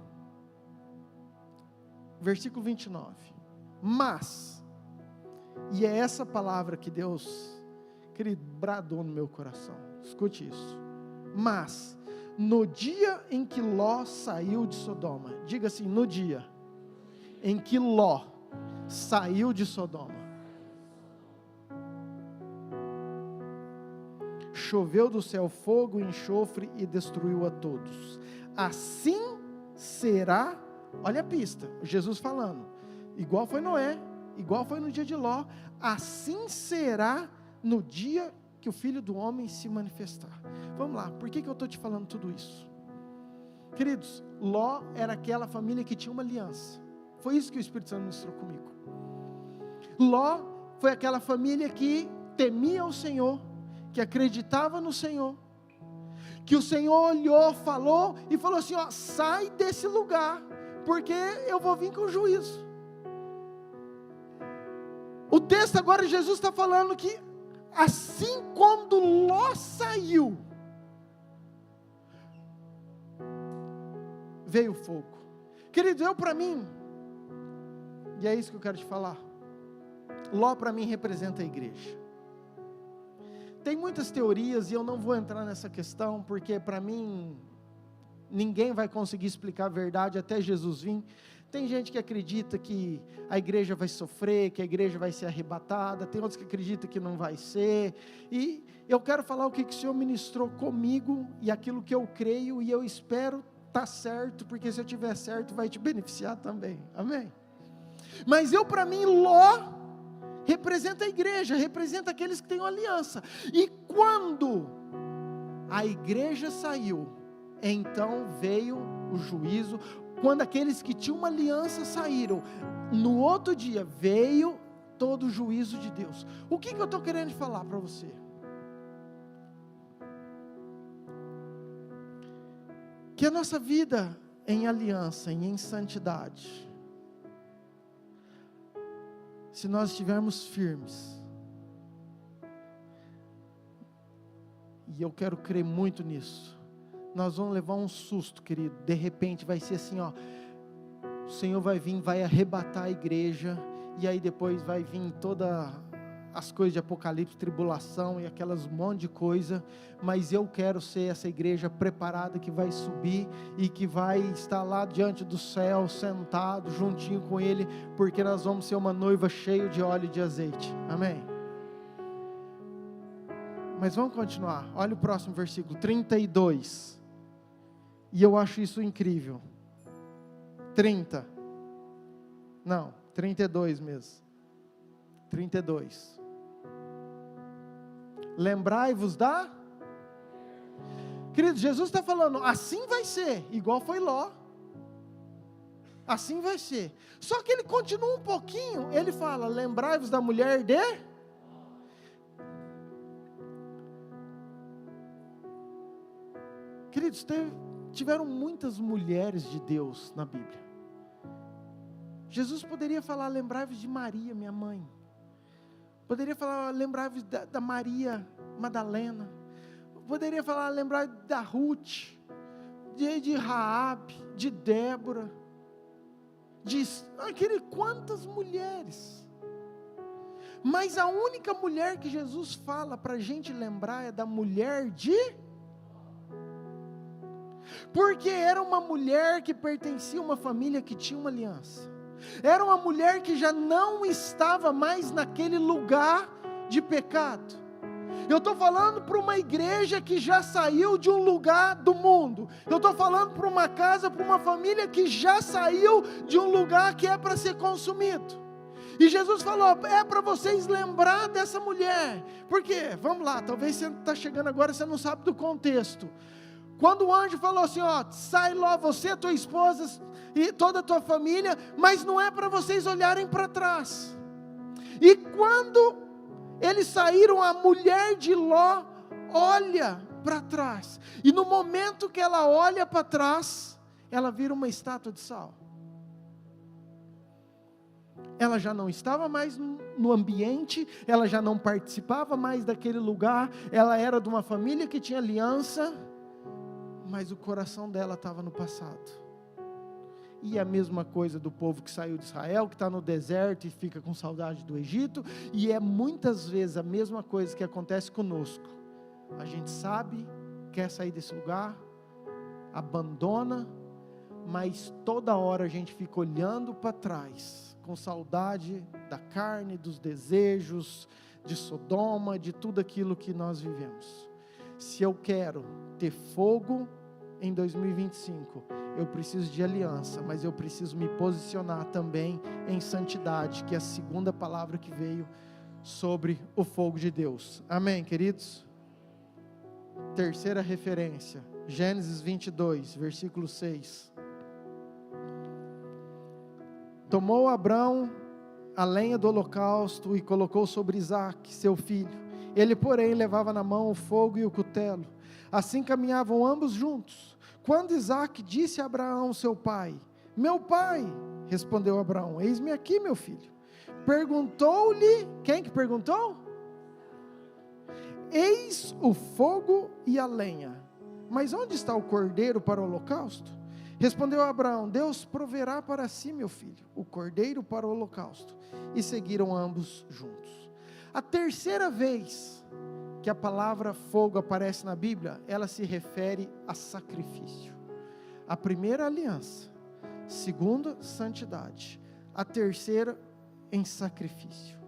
Versículo 29, mas, e é essa palavra que Deus, querido, bradou no meu coração, escute isso, mas, no dia em que Ló saiu de Sodoma, diga assim, no dia em que Ló saiu de Sodoma, choveu do céu fogo e enxofre e destruiu a todos. Assim será, olha a pista, Jesus falando, igual foi Noé, igual foi no dia de Ló, assim será no dia que o Filho do Homem se manifestar. Vamos lá, por que eu estou te falando tudo isso? Queridos, Ló era aquela família que tinha uma aliança. Foi isso que o Espírito Santo ministrou comigo. Ló foi aquela família que temia o Senhor, que acreditava no Senhor, que o Senhor olhou, falou e falou assim, ó, sai desse lugar, porque eu vou vir com juízo. O texto agora, Jesus está falando que assim quando Ló saiu, veio o fogo. Querido, para mim, e é isso que eu quero te falar, Ló para mim representa a igreja. Tem muitas teorias e eu não vou entrar nessa questão, porque para mim, ninguém vai conseguir explicar a verdade até Jesus vir. Tem gente que acredita que a igreja vai sofrer, que a igreja vai ser arrebatada, tem outros que acreditam que não vai ser, e eu quero falar o que o Senhor ministrou comigo, e aquilo que eu creio, e eu espero estar certo, porque se eu tiver certo, vai te beneficiar também, amém? Mas para mim, Ló representa a igreja, representa aqueles que têm uma aliança, e quando a igreja saiu, então veio o juízo. Quando aqueles que tinham uma aliança saíram, no outro dia veio todo o juízo de Deus. O que eu estou querendo falar para você? Que a nossa vida em aliança, em santidade, se nós estivermos firmes, e eu quero crer muito nisso, nós vamos levar um susto, querido. De repente vai ser assim, ó, o Senhor vai vir, vai arrebatar a igreja, e aí depois vai vir todas as coisas de Apocalipse, tribulação e aquelas monte de coisa, mas eu quero ser essa igreja preparada que vai subir e que vai estar lá diante do céu, sentado juntinho com Ele, porque nós vamos ser uma noiva cheia de óleo e de azeite, amém? Mas vamos continuar, olha o próximo versículo, 32, e eu acho isso incrível, 32 mesmo, 32, lembrai-vos querido, Jesus está falando, assim vai ser, igual foi Ló, assim vai ser, só que ele continua um pouquinho, ele fala, lembrai-vos da mulher de... Queridos, tiveram muitas mulheres de Deus na Bíblia. Jesus poderia falar, lembrai-vos de Maria, minha mãe. Poderia falar, lembrai-vos da Maria Madalena. Poderia falar, lembrai-vos da Ruth, de Raabe, de Débora. Quantas mulheres. Mas a única mulher que Jesus fala para a gente lembrar é da mulher de... Porque era uma mulher que pertencia a uma família que tinha uma aliança, era uma mulher que já não estava mais naquele lugar de pecado. Eu estou falando para uma igreja que já saiu de um lugar do mundo, eu estou falando para uma casa, para uma família que já saiu de um lugar que é para ser consumido, e Jesus falou, é para vocês lembrar dessa mulher, porque, vamos lá, talvez você está chegando agora, você não sabe do contexto. Quando o anjo falou assim, ó, sai lá você, tua esposa e toda a tua família, mas não é para vocês olharem para trás. E quando eles saíram, a mulher de Ló olha para trás, e no momento que ela olha para trás, ela vira uma estátua de sal. Ela já não estava mais no ambiente, ela já não participava mais daquele lugar, ela era de uma família que tinha aliança, mas o coração dela estava no passado. E a mesma coisa do povo que saiu de Israel, que está no deserto e fica com saudade do Egito, e é muitas vezes a mesma coisa que acontece conosco. A gente sabe, quer sair desse lugar, abandona, mas toda hora a gente fica olhando para trás, com saudade da carne, dos desejos, de Sodoma, de tudo aquilo que nós vivemos. Se eu quero ter fogo em 2025, eu preciso de aliança, mas eu preciso me posicionar também em santidade, que é a segunda palavra que veio sobre o fogo de Deus. Amém, queridos? Terceira referência, Gênesis 22, versículo 6. Tomou Abrão a lenha do holocausto e colocou sobre Isaque, seu filho. Ele, porém, levava na mão o fogo e o cutelo. Assim caminhavam ambos juntos. Quando Isaque disse a Abraão, seu pai: meu pai, respondeu Abraão: eis-me aqui, meu filho. Perguntou-lhe, quem que perguntou? Eis o fogo e a lenha, mas onde está o cordeiro para o holocausto? Respondeu Abraão: Deus proverá para si, meu filho, o cordeiro para o holocausto. E seguiram ambos juntos. A terceira vez que a palavra fogo aparece na Bíblia, ela se refere a sacrifício. A primeira, aliança. Segunda, santidade. A terceira, em sacrifício.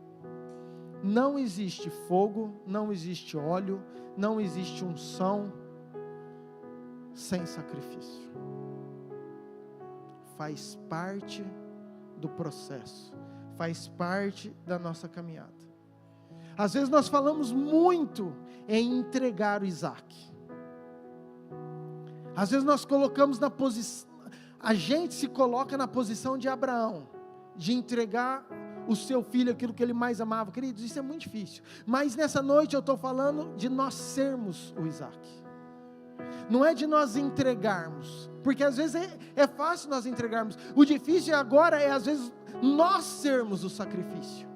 Não existe fogo, não existe óleo, não existe unção sem sacrifício. Faz parte do processo, faz parte da nossa caminhada. Às vezes nós falamos muito em entregar o Isaque. Às vezes nós colocamos na posição, a gente se coloca na posição de Abraão, de entregar o seu filho, aquilo que ele mais amava. Queridos, isso é muito difícil, mas nessa noite eu estou falando de nós sermos o Isaque. Não é de nós entregarmos, porque às vezes é fácil nós entregarmos. O difícil agora é às vezes nós sermos o sacrifício,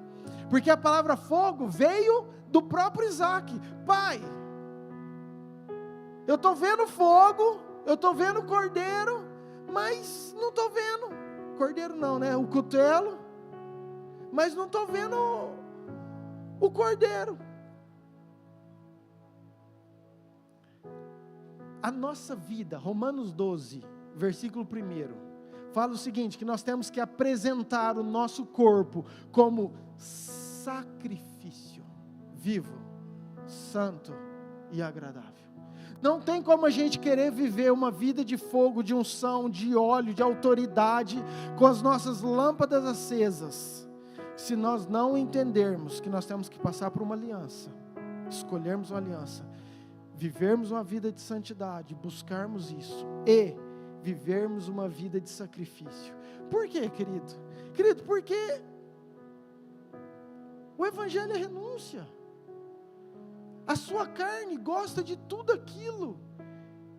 porque a palavra fogo veio do próprio Isaque. Pai, eu estou vendo fogo, eu estou vendo cordeiro, mas não estou vendo, cordeiro não, né? O cutelo, mas não estou vendo o cordeiro. A nossa vida, Romanos 12, versículo 1, fala o seguinte, que nós temos que apresentar o nosso corpo como sacrifício, vivo, santo e agradável. Não tem como a gente querer viver uma vida de fogo, de unção, de óleo, de autoridade, com as nossas lâmpadas acesas, se nós não entendermos que nós temos que passar por uma aliança, escolhermos uma aliança, vivermos uma vida de santidade, buscarmos isso, e vivermos uma vida de sacrifício. Por quê, querido? Querido, porque o Evangelho é renúncia. A sua carne gosta de tudo aquilo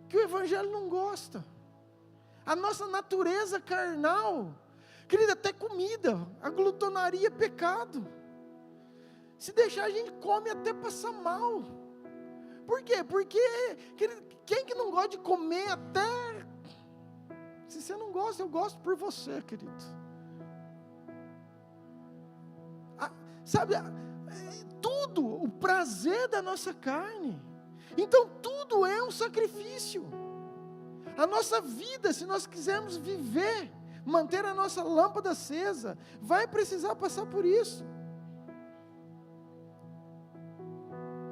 que o Evangelho não gosta. A nossa natureza carnal, querido, até comida, a glutonaria é pecado. Se deixar a gente come até passar mal. Por quê? Porque, querido, quem que não gosta de comer até... Se você não gosta, eu gosto por você, querido. Sabe, tudo, o prazer da nossa carne. Então tudo é um sacrifício. A nossa vida, se nós quisermos viver, manter a nossa lâmpada acesa, vai precisar passar por isso.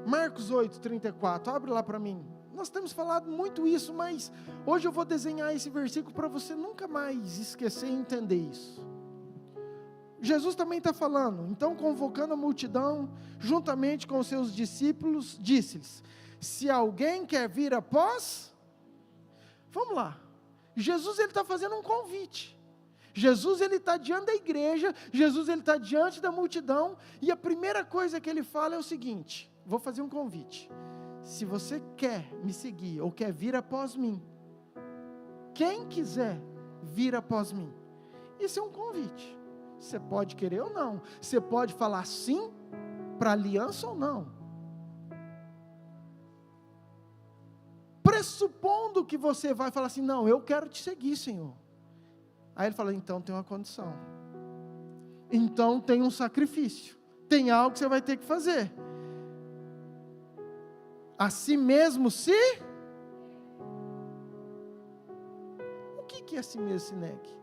Marcos 8, 34, abre lá para mim. Nós temos falado muito isso, mas hoje eu vou desenhar esse versículo para você nunca mais esquecer e entender isso. Jesus também está falando, então convocando a multidão, juntamente com os seus discípulos, disse-lhes, se alguém quer vir após, vamos lá, Jesus ele está fazendo um convite, Jesus ele está diante da igreja, Jesus ele está diante da multidão, e a primeira coisa que ele fala é o seguinte, vou fazer um convite, se você quer me seguir, ou quer vir após mim, quem quiser vir após mim, isso é um convite, você pode querer ou não, você pode falar sim para aliança ou não, pressupondo que você vai falar assim, não, eu quero te seguir, Senhor, aí ele fala, então tem uma condição, então tem um sacrifício, tem algo que você vai ter que fazer, a si mesmo se, o que é a si mesmo se negue?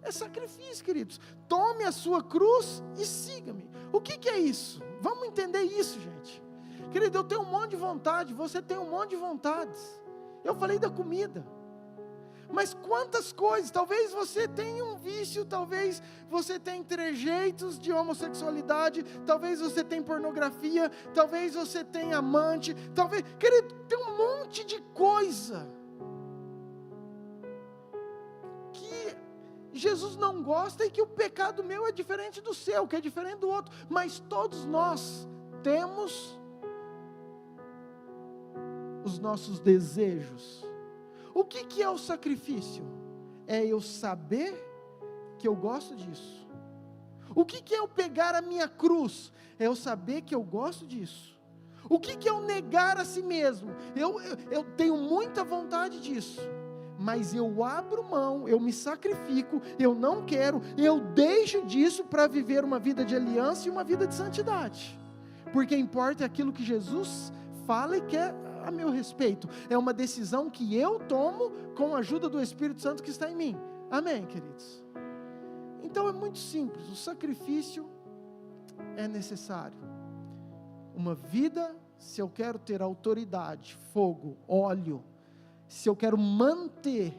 É sacrifício, queridos. Tome a sua cruz e siga-me. O que é isso? Vamos entender isso, gente. Querido, eu tenho um monte de vontade, você tem um monte de vontades. Eu falei da comida. Mas quantas coisas, talvez você tenha um vício, talvez você tenha trejeitos de homossexualidade, talvez você tenha pornografia, talvez você tenha amante, talvez, querido, tem um monte de coisa que Jesus não gosta e que o pecado meu é diferente do seu, que é diferente do outro, mas todos nós temos os nossos desejos. O que é o sacrifício? É eu saber que eu gosto disso. O que é eu pegar a minha cruz? É eu saber que eu gosto disso. O que é eu negar a si mesmo? Eu tenho muita vontade disso, mas eu abro mão, eu me sacrifico, eu não quero, eu deixo disso para viver uma vida de aliança e uma vida de santidade, porque importa aquilo que Jesus fala e quer a meu respeito. É uma decisão que eu tomo com a ajuda do Espírito Santo que está em mim. Amém, queridos? Então é muito simples, o sacrifício é necessário. Uma vida, se eu quero ter autoridade, fogo, óleo, se eu quero manter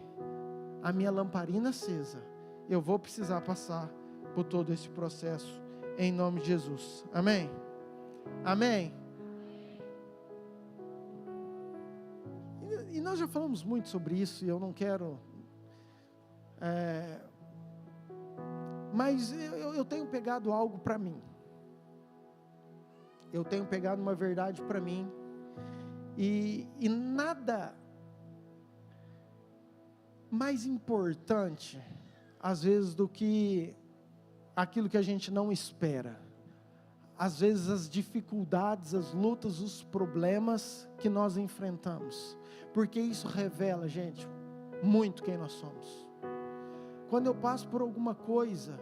a minha lamparina acesa, eu vou precisar passar por todo esse processo, em nome de Jesus. Amém? Amém? E nós já falamos muito sobre isso, e eu não quero, mas eu tenho pegado algo para mim, eu tenho pegado uma verdade para mim, e nada mais importante, às vezes, do que aquilo que a gente não espera, às vezes as dificuldades, as lutas, os problemas que nós enfrentamos, porque isso revela, gente, muito quem nós somos. Quando eu passo por alguma coisa,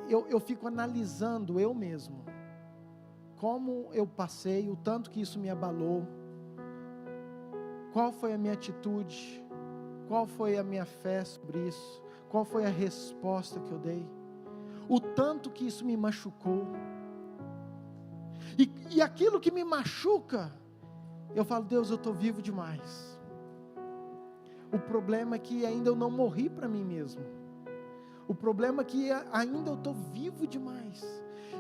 eu fico analisando eu mesmo, como eu passei, o tanto que isso me abalou, qual foi a minha atitude, qual foi a minha fé sobre isso, qual foi a resposta que eu dei, o tanto que isso me machucou, e aquilo que me machuca, eu falo, Deus, eu estou vivo demais. O problema é que ainda eu não morri para mim mesmo. O problema é que ainda eu estou vivo demais.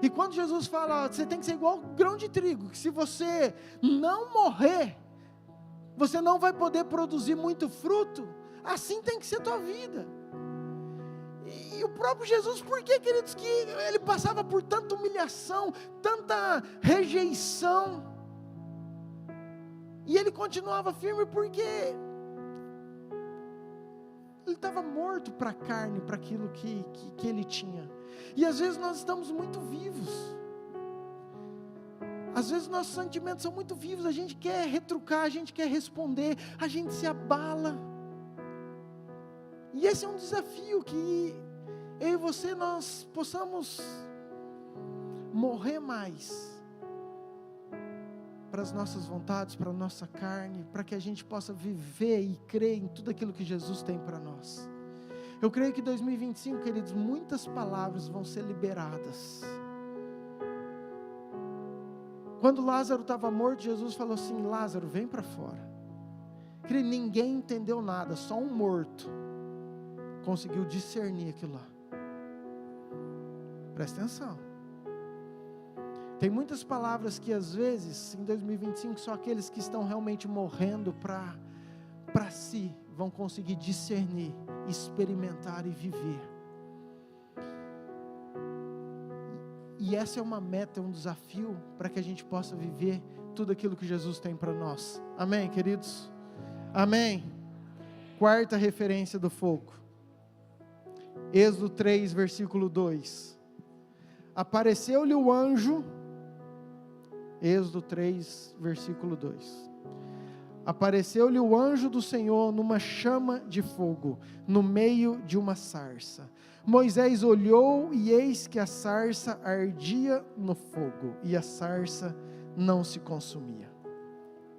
E quando Jesus fala, você tem que ser igual grão de trigo, que se você não morrer, você não vai poder produzir muito fruto. Assim tem que ser a tua vida. E o próprio Jesus, por que, queridos, que ele passava por tanta humilhação, tanta rejeição, e ele continuava firme? Porque ele estava morto para a carne, para aquilo que ele tinha. E às vezes nós estamos muito vivos, às vezes nossos sentimentos são muito vivos, a gente quer retrucar, a gente quer responder, a gente se abala, e esse é um desafio, que eu e você, nós possamos morrer mais para as nossas vontades, para a nossa carne, para que a gente possa viver e crer em tudo aquilo que Jesus tem para nós. Eu creio que em 2025, queridos, muitas palavras vão ser liberadas. Quando Lázaro estava morto, Jesus falou assim, Lázaro, vem para fora. Querido, ninguém entendeu nada, só um morto conseguiu discernir aquilo lá. Presta atenção. Tem muitas palavras que às vezes, em 2025, só aqueles que estão realmente morrendo para si, vão conseguir discernir, experimentar e viver. E essa é uma meta, um desafio, para que a gente possa viver tudo aquilo que Jesus tem para nós. Amém, queridos? Amém? Quarta referência do fogo. Êxodo 3, versículo 2. Apareceu-lhe o anjo, Êxodo 3, versículo 2. Apareceu-lhe o anjo do Senhor numa chama de fogo, no meio de uma sarça. Moisés olhou e eis que a sarça ardia no fogo, e a sarça não se consumia.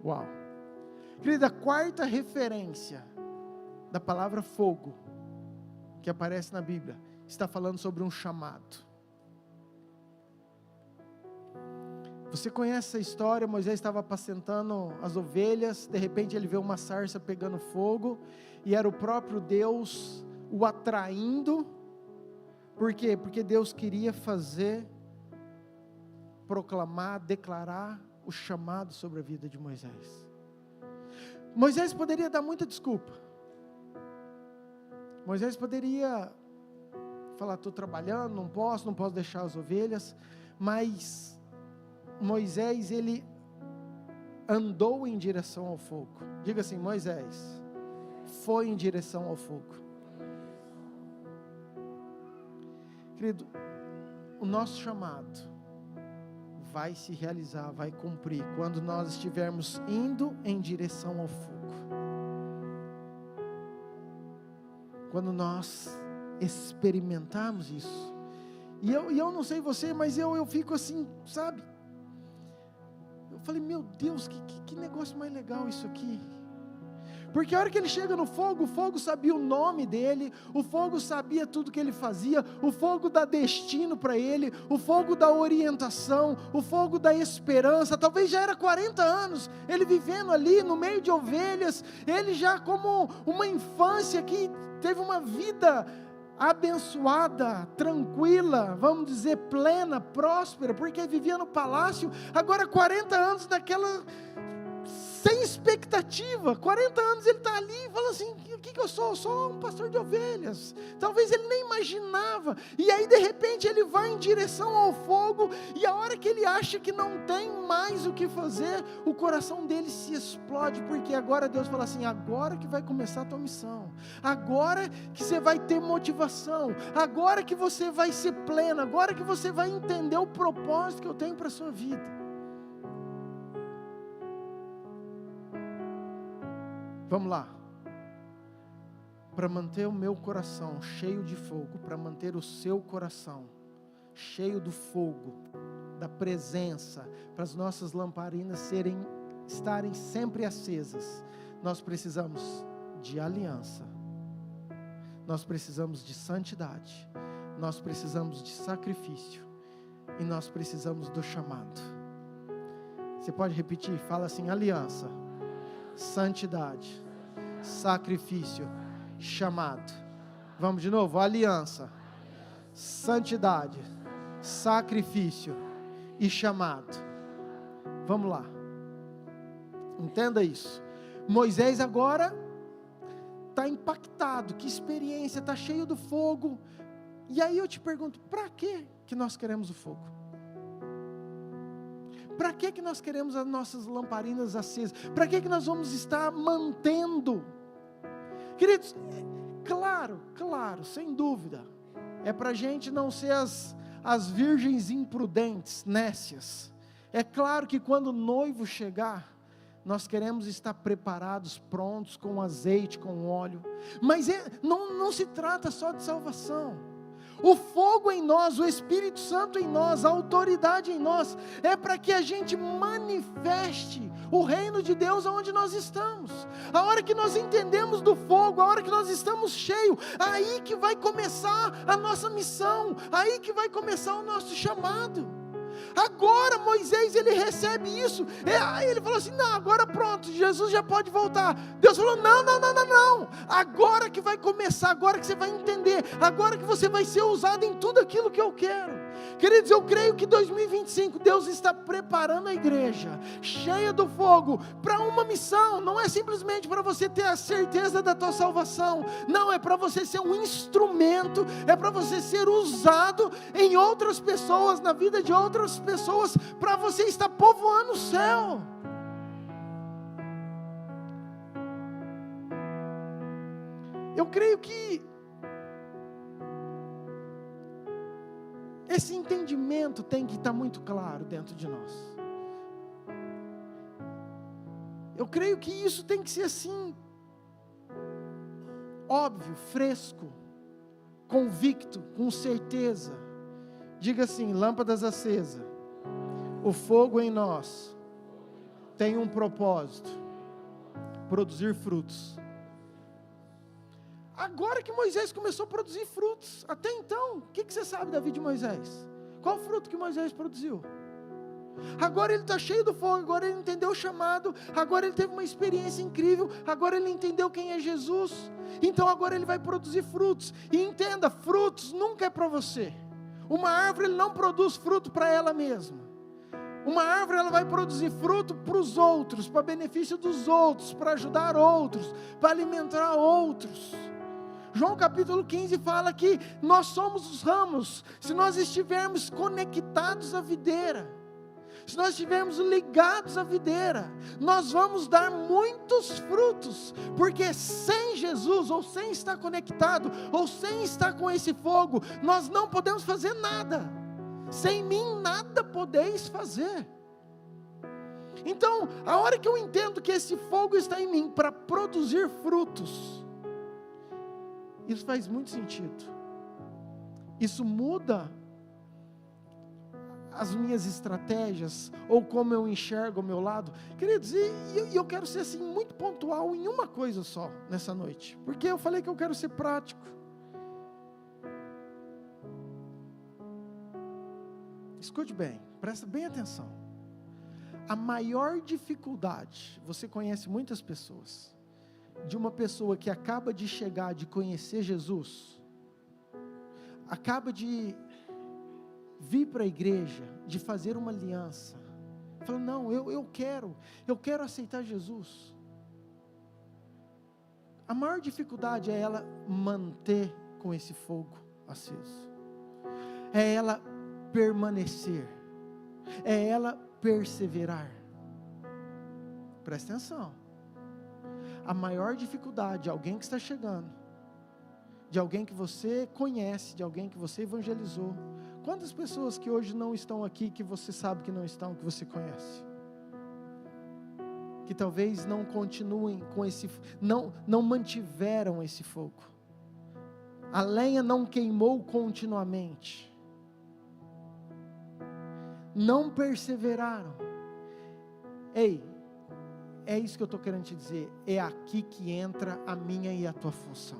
Uau! Querida, a quarta referência da palavra fogo, que aparece na Bíblia, está falando sobre um chamado. Você conhece essa história? Moisés estava apacentando as ovelhas, de repente ele vê uma sarça pegando fogo, e era o próprio Deus o atraindo. Por quê? Porque Deus queria proclamar, declarar o chamado sobre a vida de Moisés. Moisés poderia dar muita desculpa. Moisés poderia falar, estou trabalhando, não posso deixar as ovelhas, mas Moisés, ele andou em direção ao fogo. Diga assim, Moisés foi em direção ao fogo. Querido, o nosso chamado vai se realizar, vai cumprir, quando nós estivermos indo em direção ao fogo. Quando nós experimentarmos isso. E eu não sei você, mas eu fico assim, sabe? Eu falei, meu Deus, que negócio mais legal isso aqui. Porque a hora que ele chega no fogo, o fogo sabia o nome dele, o fogo sabia tudo que ele fazia, o fogo dá destino para ele, o fogo dá orientação, o fogo dá esperança. Talvez já era 40 anos, ele vivendo ali no meio de ovelhas, ele já como uma infância que teve uma vida abençoada, tranquila, vamos dizer plena, próspera, porque vivia no palácio. Agora 40 anos daquela, sem expectativa, 40 anos ele está ali e fala assim, o que eu sou? Eu sou um pastor de ovelhas. Talvez ele nem imaginava, e aí de repente ele vai em direção ao fogo, e a hora que ele acha que não tem mais o que fazer, o coração dele se explode, porque agora Deus fala assim, agora que vai começar a tua missão, agora que você vai ter motivação, agora que você vai ser pleno, agora que você vai entender o propósito que eu tenho para a sua vida. Vamos lá. Para manter o meu coração cheio de fogo, para manter o seu coração cheio do fogo, da presença, para as nossas lamparinas estarem sempre acesas, nós precisamos de aliança, nós precisamos de santidade, nós precisamos de sacrifício, e nós precisamos do chamado. Você pode repetir? Fala assim, aliança, santidade, sacrifício, chamado. Vamos de novo, aliança, santidade, sacrifício e chamado. Vamos lá, entenda isso. Moisés agora está impactado, que experiência, está cheio do fogo. E aí eu te pergunto, para que nós queremos o fogo? Para que nós queremos as nossas lamparinas acesas? Para que nós vamos estar mantendo? Queridos, claro, sem dúvida, é para a gente não ser as virgens imprudentes, nécias. É claro que quando o noivo chegar, nós queremos estar preparados, prontos, com azeite, com óleo. Mas não se trata só de salvação. O fogo em nós, o Espírito Santo em nós, a autoridade em nós, é para que a gente manifeste o reino de Deus aonde nós estamos. A hora que nós entendemos do fogo, a hora que nós estamos cheios, aí que vai começar a nossa missão, aí que vai começar o nosso chamado. Agora Moisés, ele recebe isso, aí ele falou assim, não, agora pronto, Jesus já pode voltar. Deus falou, não, agora que vai começar, agora que você vai entender, agora que você vai ser usado em tudo aquilo que eu quero. Queridos, eu creio que 2025, Deus está preparando a igreja, cheia do fogo, para uma missão. Não é simplesmente para você ter a certeza da tua salvação, não, é para você ser um instrumento, é para você ser usado em outras pessoas, na vida de outras pessoas, para você estar povoando o céu. Eu creio que esse entendimento tem que estar muito claro dentro de nós. Eu creio que isso tem que ser assim, óbvio, fresco, convicto, com certeza. Diga assim, lâmpadas acesas, o fogo em nós tem um propósito, produzir frutos. Agora que Moisés começou a produzir frutos, até então, o que você sabe da vida de Moisés? Qual fruto que Moisés produziu? Agora ele está cheio do fogo, agora ele entendeu o chamado, agora ele teve uma experiência incrível, agora ele entendeu quem é Jesus, então agora ele vai produzir frutos. E entenda, frutos nunca é para você. Uma árvore não produz fruto para ela mesma. Uma árvore ela vai produzir fruto para os outros, para benefício dos outros, para ajudar outros, para alimentar outros. João capítulo 15 fala que nós somos os ramos, se nós estivermos conectados à videira, se nós estivermos ligados à videira, nós vamos dar muitos frutos, porque sem Jesus, ou sem estar conectado, ou sem estar com esse fogo, nós não podemos fazer nada. Sem mim nada podeis fazer. Então, a hora que eu entendo que esse fogo está em mim para produzir frutos, isso faz muito sentido. Isso muda as minhas estratégias, ou como eu enxergo ao meu lado. Queridos, e eu quero ser assim, muito pontual em uma coisa só, nessa noite, porque eu falei que eu quero ser prático. Escute bem, presta bem atenção. A maior dificuldade, você conhece muitas pessoas, de uma pessoa que acaba de chegar, de conhecer Jesus, acaba de vir para a igreja, de fazer uma aliança, falando, não, eu quero aceitar Jesus. A maior dificuldade é ela manter com esse fogo aceso, é ela permanecer, é ela perseverar. Presta atenção. A maior dificuldade de alguém que está chegando, de alguém que você conhece, de alguém que você evangelizou. Quantas pessoas que hoje não estão aqui, que você sabe que não estão, que você conhece, que talvez não continuem com esse, não mantiveram esse fogo, a lenha não queimou continuamente, não perseveraram. Ei, é isso que eu estou querendo te dizer, é aqui que entra a minha e a tua função.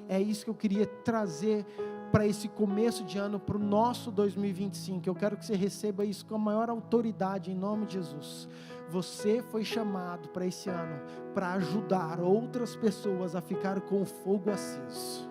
É isso que eu queria trazer para esse começo de ano, para o nosso 2025, eu quero que você receba isso com a maior autoridade, em nome de Jesus. Você foi chamado para esse ano, para ajudar outras pessoas a ficar com o fogo aceso.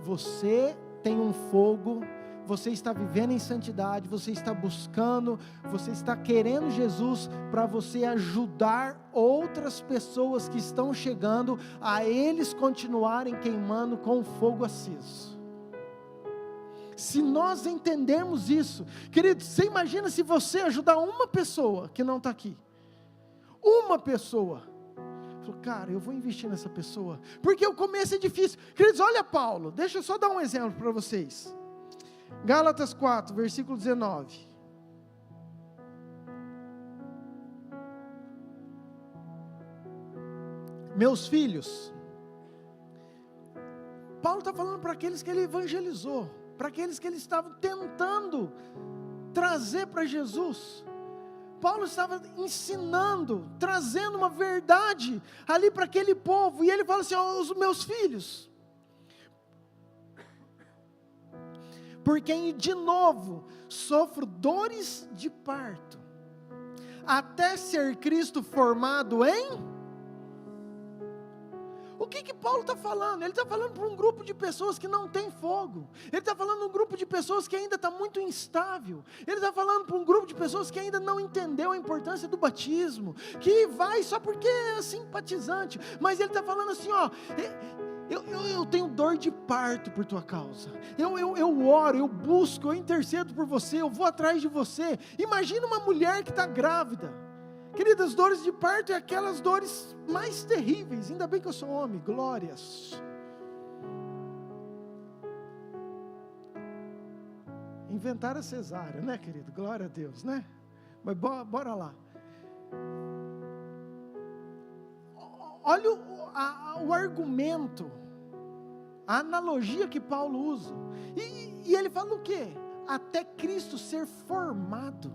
Você tem um fogo, você está vivendo em santidade, você está buscando, você está querendo Jesus, para você ajudar outras pessoas que estão chegando, a eles continuarem queimando com o fogo aceso. Se nós entendermos isso, queridos, você imagina se você ajudar uma pessoa que não está aqui, uma pessoa, falou, cara, eu vou investir nessa pessoa, porque o começo é difícil. Queridos, olha Paulo, deixa eu só dar um exemplo para vocês. Gálatas 4, versículo 19. Meus filhos, Paulo está falando para aqueles que ele evangelizou, para aqueles que ele estava tentando trazer para Jesus. Paulo estava ensinando, trazendo uma verdade ali para aquele povo, e ele fala assim, os meus filhos, por quem de novo sofro dores de parto, até ser Cristo formado em... O que Paulo está falando? Ele está falando para um grupo de pessoas que não tem fogo. Ele está falando para um grupo de pessoas que ainda está muito instável. Ele está falando para um grupo de pessoas que ainda não entendeu a importância do batismo, que vai só porque é simpatizante. Mas ele está falando assim, eu tenho dor de parto por tua causa. Eu oro, eu busco, eu intercedo por você, eu vou atrás de você. Imagina uma mulher que está grávida. Queridas, dores de parto é aquelas dores mais terríveis. Ainda bem que eu sou homem, glórias. Inventaram a cesárea, né, querido? Glória a Deus, né? Mas bora lá. Olha o argumento, a analogia que Paulo usa. E ele fala o quê? Até Cristo ser formado.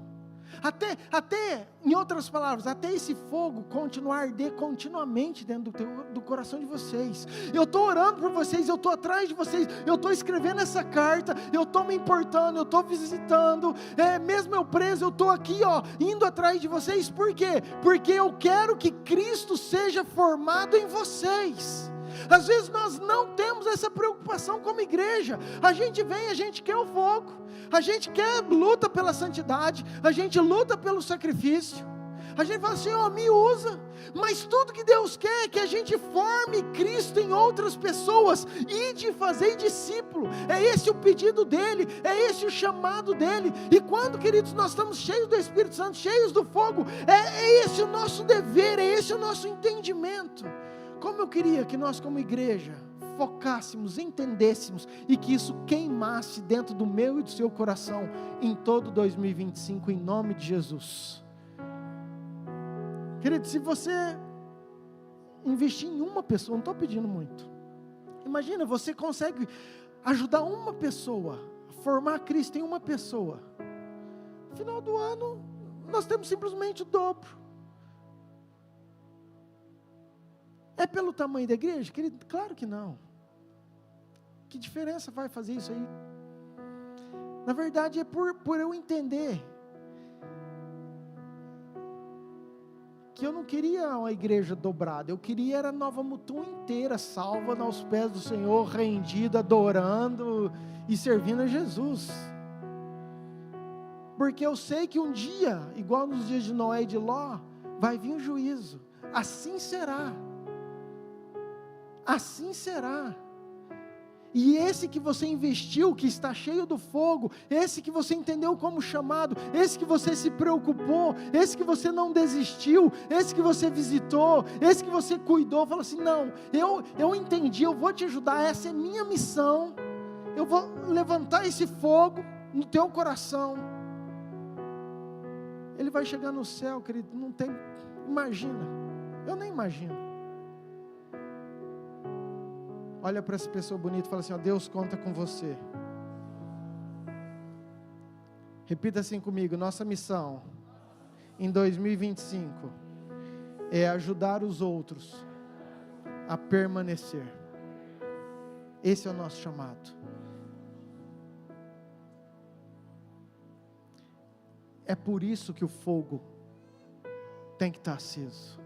Até, em outras palavras, até esse fogo continuar a arder continuamente dentro do coração de vocês. Eu estou orando por vocês, eu estou atrás de vocês, eu estou escrevendo essa carta, eu estou me importando, eu estou visitando, mesmo eu preso, eu estou aqui, indo atrás de vocês. Por quê? Porque eu quero que Cristo seja formado em vocês. Às vezes nós não temos essa preocupação como igreja. A gente vem, a gente quer o fogo, a gente luta pela santidade, a gente luta pelo sacrifício, a gente fala assim, me usa, mas tudo que Deus quer é que a gente forme Cristo em outras pessoas, e de fazer discípulo. É esse o pedido dele, é esse o chamado dele. E quando, queridos, nós estamos cheios do Espírito Santo, cheios do fogo, é esse o nosso dever, é esse o nosso entendimento. Como eu queria que nós como igreja focássemos, entendêssemos, e que isso queimasse dentro do meu e do seu coração em todo 2025, em nome de Jesus. Querido, se você investir em uma pessoa, não estou pedindo muito, imagina, você consegue ajudar uma pessoa, a formar Cristo em uma pessoa, no final do ano, nós temos simplesmente o dobro. É pelo tamanho da igreja? Querido, claro que não. Que diferença vai fazer isso aí? Na verdade é por eu entender que eu não queria uma igreja dobrada, eu queria era Nova Mutum inteira, salva aos pés do Senhor, rendida, adorando e servindo a Jesus. Porque eu sei que um dia, igual nos dias de Noé e de Ló, vai vir o juízo. Assim será. Assim será. E esse que você investiu, que está cheio do fogo, esse que você entendeu como chamado, esse que você se preocupou, esse que você não desistiu, esse que você visitou, esse que você cuidou, falou assim, não, eu entendi, eu vou te ajudar, essa é minha missão, eu vou levantar esse fogo no teu coração. Ele vai chegar no céu, querido, não tem, imagina, eu nem imagino. Olha para essa pessoa bonita e fala assim, Deus conta com você. Repita assim comigo, nossa missão em 2025 é ajudar os outros a permanecer. Esse é o nosso chamado. É por isso que o fogo tem que estar aceso.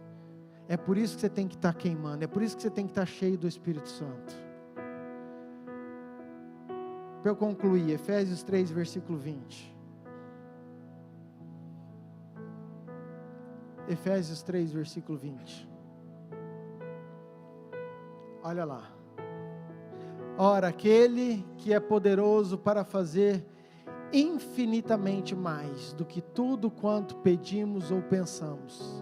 É por isso que você tem que estar queimando, é por isso que você tem que estar cheio do Espírito Santo. Para eu concluir, Efésios 3, versículo 20. Efésios 3, versículo 20. Olha lá. Ora, aquele que é poderoso para fazer infinitamente mais do que tudo quanto pedimos ou pensamos,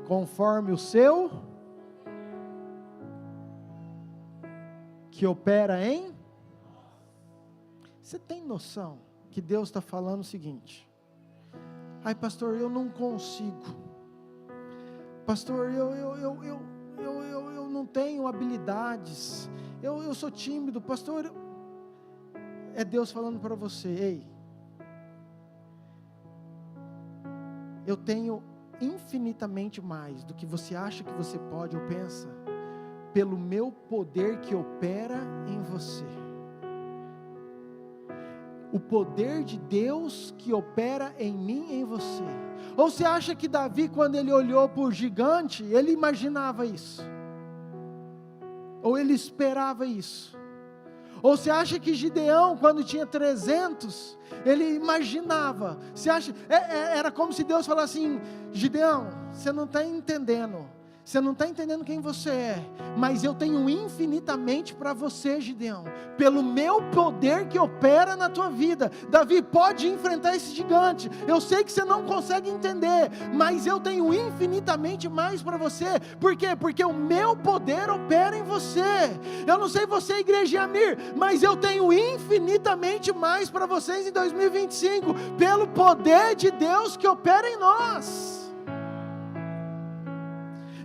conforme o seu, que opera em. Você tem noção que Deus está falando o seguinte, ai pastor, eu não consigo, pastor, eu não tenho habilidades, eu sou tímido, pastor, é Deus falando para você, ei, eu tenho infinitamente mais do que você acha que você pode ou pensa, pelo meu poder que opera em você. O poder de Deus que opera em mim e em você. Ou você acha que Davi, quando ele olhou para o gigante, ele imaginava isso? Ou ele esperava isso? Ou você acha que Gideão, quando tinha 300, ele imaginava? Você acha, era como se Deus falasse assim, Gideão, você não está entendendo. Você não está entendendo quem você é, mas eu tenho infinitamente para você, Gideão, pelo meu poder que opera na tua vida. Davi, pode enfrentar esse gigante, eu sei que você não consegue entender, mas eu tenho infinitamente mais para você. Por quê? Porque o meu poder opera em você. Eu não sei você, igreja Amir, mas eu tenho infinitamente mais para vocês em 2025, pelo poder de Deus que opera em nós.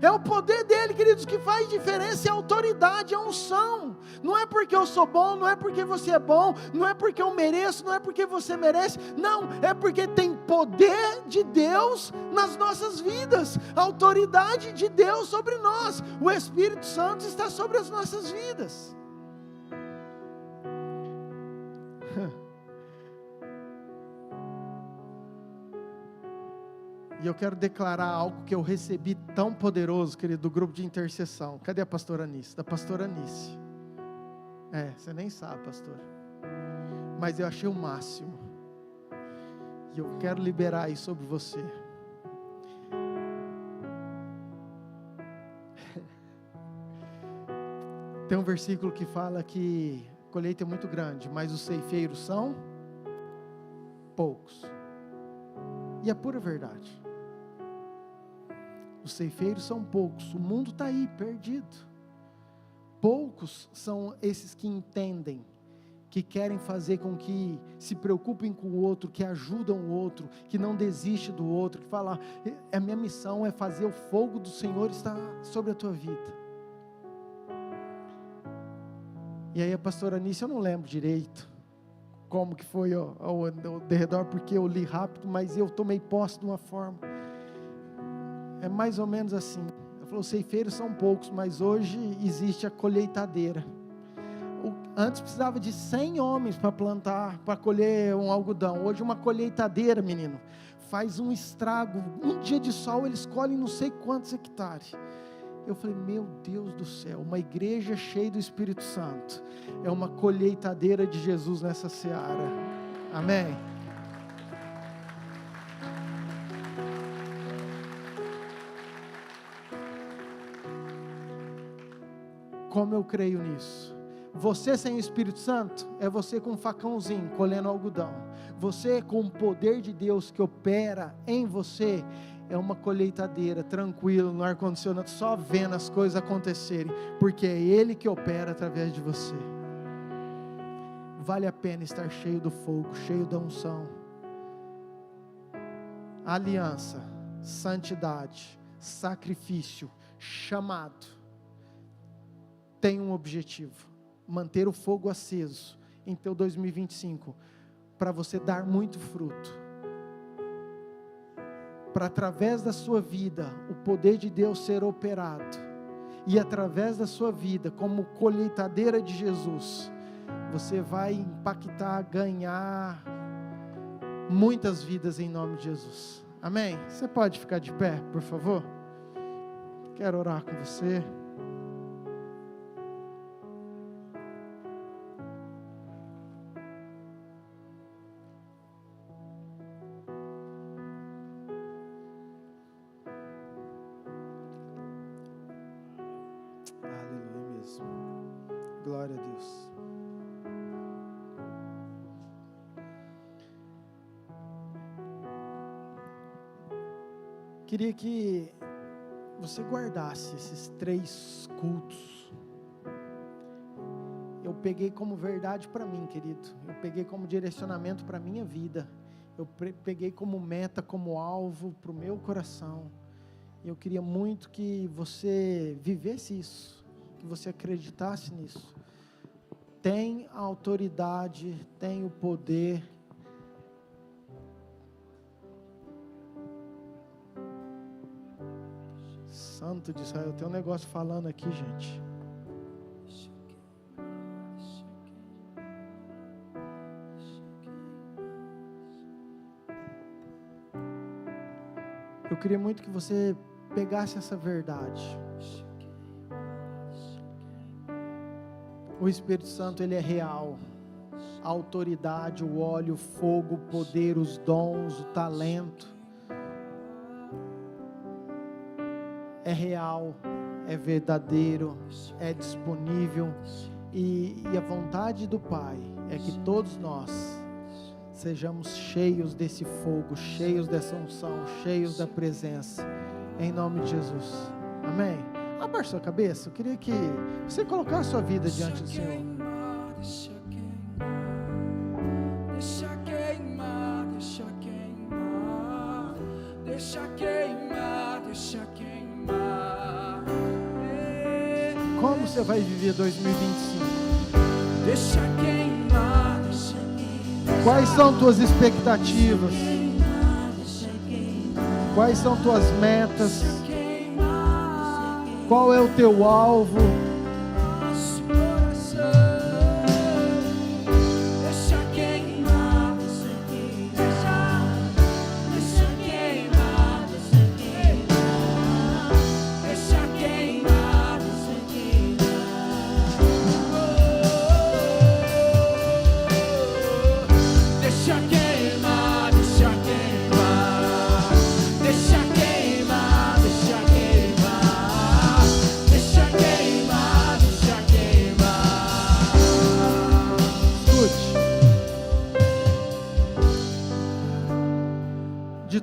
É o poder dele, queridos, que faz diferença, é a autoridade, é a unção. Não é porque eu sou bom, não é porque você é bom, não é porque eu mereço, não é porque você merece. Não, é porque tem poder de Deus nas nossas vidas. A autoridade de Deus sobre nós. O Espírito Santo está sobre as nossas vidas. E eu quero declarar algo que eu recebi tão poderoso, querido, do grupo de intercessão. Cadê a pastora Anice? Da pastora Anice. Você nem sabe, pastora. Mas eu achei o máximo. E eu quero liberar isso sobre você. Tem um versículo que fala que a colheita é muito grande, mas os ceifeiros são poucos. E é pura verdade. Os ceifeiros são poucos, o mundo está aí, perdido. Poucos são esses que entendem, que querem fazer com que se preocupem com o outro, que ajudam o outro, que não desiste do outro, que fala, a minha missão é fazer o fogo do Senhor estar sobre a tua vida. E aí a pastora Anice, eu não lembro direito como que foi ao derredor, porque eu li rápido, mas eu tomei posse de uma forma. É mais ou menos assim. Ela falou, os ceifeiros são poucos, mas hoje existe a colheitadeira. Antes precisava de 100 homens para plantar, para colher um algodão. Hoje uma colheitadeira, menino, faz um estrago. Um dia de sol eles colhem não sei quantos hectares. Eu falei, meu Deus do céu, uma igreja cheia do Espírito Santo. É uma colheitadeira de Jesus nessa seara. Amém? Como eu creio nisso? Você sem o Espírito Santo é você com um facãozinho colhendo algodão. Você com o poder de Deus que opera em você é uma colheitadeira, tranquilo, no ar-condicionado, só vendo as coisas acontecerem, porque é Ele que opera através de você. Vale a pena estar cheio do fogo, cheio da unção. Aliança, santidade, sacrifício, chamado. Tem um objetivo: manter o fogo aceso em teu 2025, para você dar muito fruto, para através da sua vida, o poder de Deus ser operado, e através da sua vida, como colheitadeira de Jesus, você vai impactar, ganhar muitas vidas em nome de Jesus. Amém? Você pode ficar de pé, por favor? Quero orar com você. Glória a Deus. Queria que você guardasse esses 3 cultos. Eu peguei como verdade para mim, querido. Eu peguei como direcionamento para a minha vida. Eu peguei como meta, como alvo para o meu coração. Eu queria muito que você vivesse isso, que você acreditasse nisso. Tem a autoridade, tem o poder. Santo de Israel, tem um negócio falando aqui, gente. Eu queria muito que você pegasse essa verdade. O Espírito Santo, ele é real. A autoridade, o óleo, o fogo, o poder, os dons, o talento. É real, é verdadeiro, é disponível. E a vontade do Pai é que todos nós sejamos cheios desse fogo, cheios dessa unção, cheios da presença. Em nome de Jesus. Amém? Abaixe sua cabeça. Eu queria que você colocasse a sua vida diante do Senhor.
Deixa queimar, deixa queimar, deixa queimar, deixa queimar.
você vai viver 2025?
Deixa queimar.
Quais são tuas expectativas? Quais são tuas metas? Qual é o teu alvo?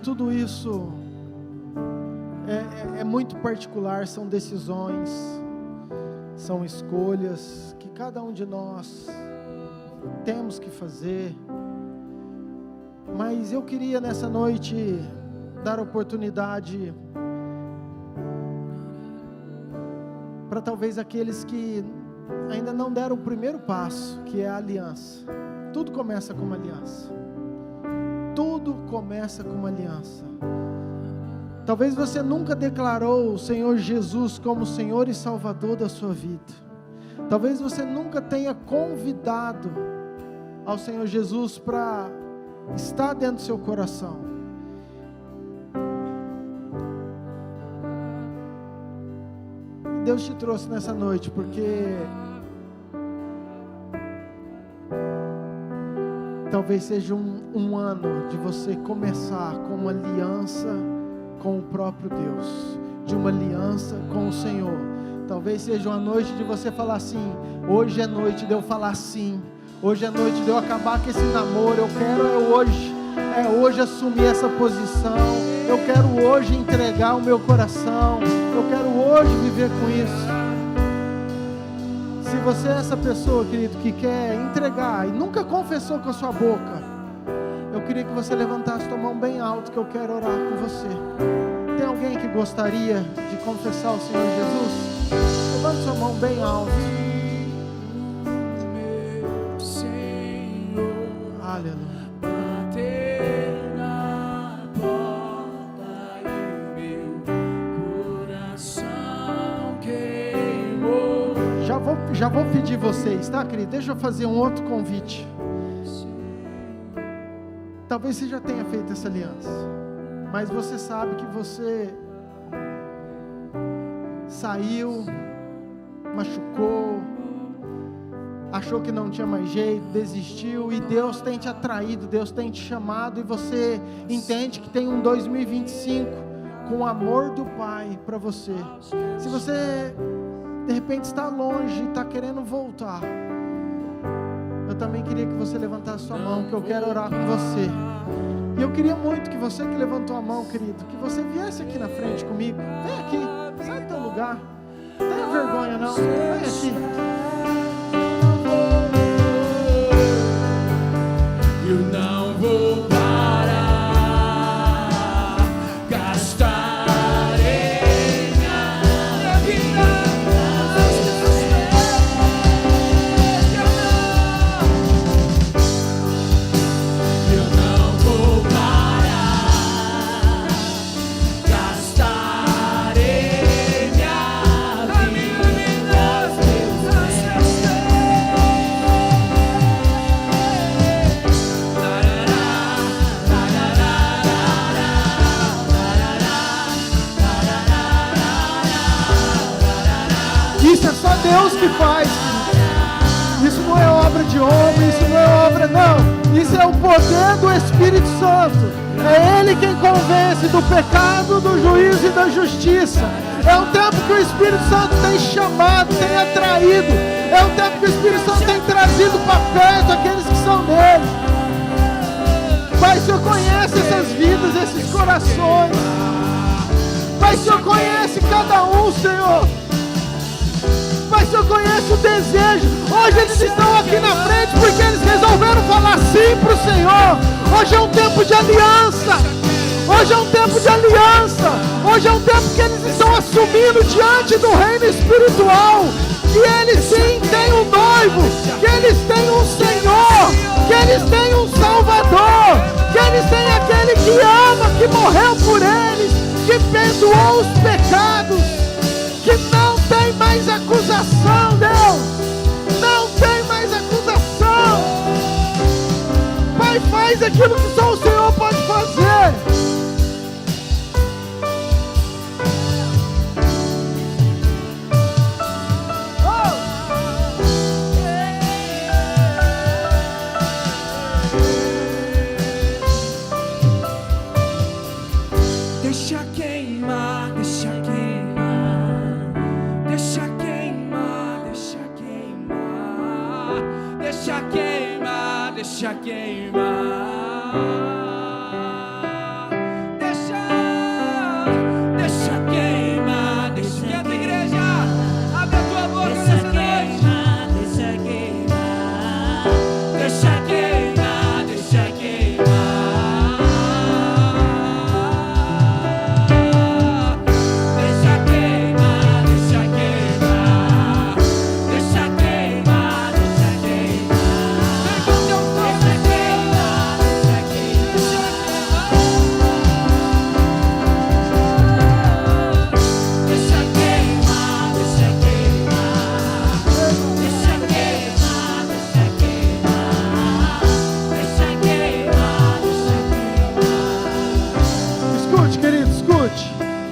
Tudo isso é muito particular, são decisões, são escolhas que cada um de nós temos que fazer, mas eu queria nessa noite dar oportunidade para talvez aqueles que ainda não deram o primeiro passo, que é a aliança. Tudo começa com uma aliança. Tudo começa com uma aliança. Talvez você nunca declarou o Senhor Jesus como Senhor e Salvador da sua vida. Talvez você nunca tenha convidado ao Senhor Jesus para estar dentro do seu coração. Deus te trouxe nessa noite porque talvez seja um ano de você começar com uma aliança com o próprio Deus, de uma aliança com o Senhor. Talvez seja uma noite de você falar assim: hoje é noite de eu falar sim, hoje é noite de eu acabar com esse namoro, eu quero hoje assumir essa posição, eu quero hoje entregar o meu coração, eu quero hoje viver com isso. Se você é essa pessoa, querido, que quer entregar e nunca confessou com a sua boca, eu queria que você levantasse tua mão bem alto, que eu quero orar com você. Tem alguém que gostaria de confessar o Senhor Jesus? Levante sua mão bem alto. Aleluia. Já vou pedir vocês, tá, querido? Deixa eu fazer um outro convite. Talvez você já tenha feito essa aliança, mas você sabe que você saiu, machucou, achou que não tinha mais jeito, desistiu, e Deus tem te atraído, Deus tem te chamado, e você entende que tem um 2025 com o amor do Pai para você. Se você de repente está longe e está querendo voltar, eu também queria que você levantasse sua mão, que eu quero orar com você. E eu queria muito que você que levantou a mão, querido, que você viesse aqui na frente comigo. Vem aqui, sai do teu lugar, não tenha vergonha não, vem aqui.
Eu não vou parar, gastarei minha vida. Eu não vou parar, gastarei minha vida.
Isso é só Deus que faz. Isso não é obra de homem, isso não é obra, não. Isso é o poder do Espírito Santo. É Ele quem convence do pecado, do juízo e da justiça. É um tempo que o Espírito Santo tem chamado, tem atraído. É um tempo que o Espírito Santo tem trazido para perto aqueles que são dele. Pai, o Senhor conhece essas vidas, esses corações. Pai, o Senhor conhece cada um, Senhor. Pai, o Senhor conhece o desejo. Hoje eles estão aqui na frente porque eles resolveram falar sim para o Senhor. Hoje é um tempo de aliança. Hoje é um tempo de aliança. Hoje é um tempo que eles estão assumindo diante do reino espiritual que eles sim têm um noivo, que eles têm um Senhor, que eles têm um Salvador, que eles têm aquele que ama, que morreu por eles, que perdoou os pecados, que não tem mais acusação, Deus, não tem mais acusação. Pai, faz aquilo que só o Senhor pode fazer.
Deixa queimar, deixa queimar, deixa queimar, deixa queimar, deixa queimar, deixa queimar, deixa queimar, deixa queimar, igreja, abre a tua boca nessa noite. Deixa queimar, deixa queimar, deixa queimar.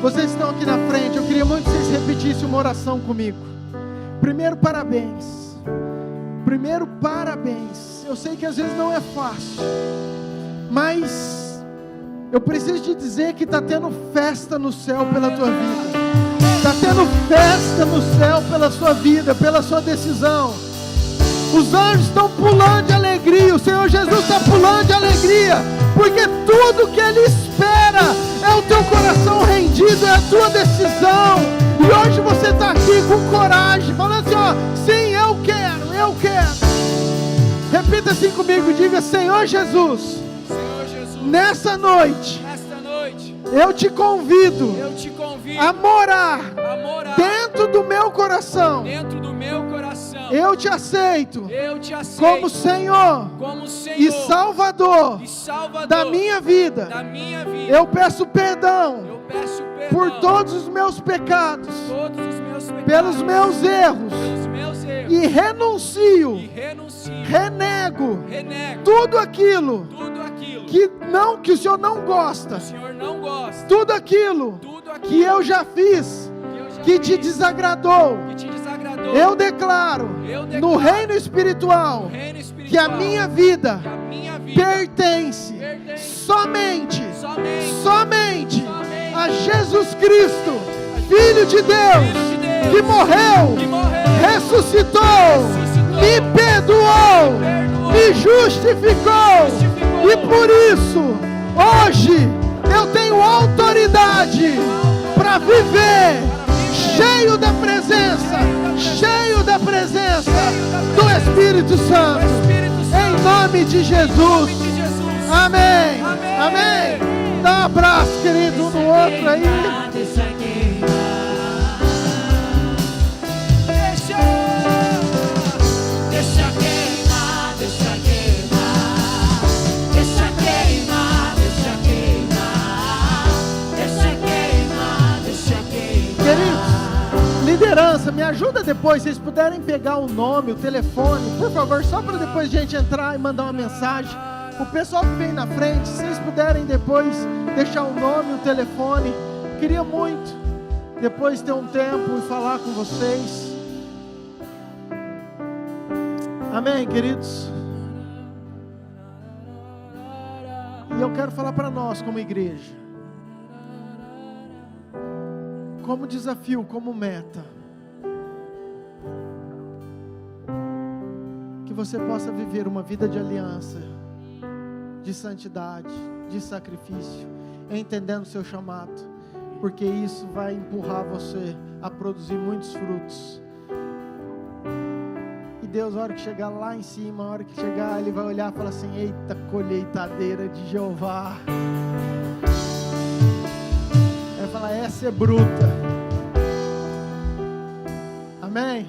Vocês estão aqui na frente, eu queria muito que vocês repetissem uma oração comigo. Primeiro, parabéns. Primeiro, parabéns. Eu sei que às vezes não é fácil, mas eu preciso te dizer que está tendo festa no céu pela tua vida. Está tendo festa no céu pela sua vida, pela sua decisão. Os anjos estão pulando de alegria, o Senhor Jesus está pulando de alegria, porque tudo que Ele espera é o teu coração rendido, é a tua decisão. E hoje você está aqui com coragem, falando assim, ó, sim, eu quero, eu quero. Repita assim comigo, diga, Senhor Jesus, nessa noite, eu te convido a morar dentro do meu coração. Eu te aceito como Senhor e Salvador da minha vida. Eu peço perdão por todos os meus pecados, pelos meus erros, e renuncio, renego tudo aquilo que o Senhor não gosta, tudo aquilo que eu já fiz que te desagradou. Eu declaro no reino espiritual que a minha vida pertence somente a Jesus Cristo, Filho de Deus, que morreu, ressuscitou, me perdoou, me justificou, e por isso, hoje, eu tenho autoridade para viver cheio da presença do Espírito Santo, em nome de Jesus. Amém, amém. Dá um abraço, querido, um no outro aí. Liderança, me ajuda depois, vocês puderem pegar o nome, o telefone, por favor, só para depois a gente entrar e mandar uma mensagem. O pessoal que vem na frente, se vocês puderem depois deixar o nome, o telefone, queria muito depois ter um tempo e falar com vocês. Amém, queridos? E eu quero falar para nós como igreja, como desafio, como meta, que você possa viver uma vida de aliança, de santidade, de sacrifício, entendendo o seu chamado, porque isso vai empurrar você a produzir muitos frutos. E Deus, a hora que chegar lá em cima, a hora que chegar, Ele vai olhar e falar assim: eita, colheitadeira de Jeová. Vai falar: essa é bruta. Amém?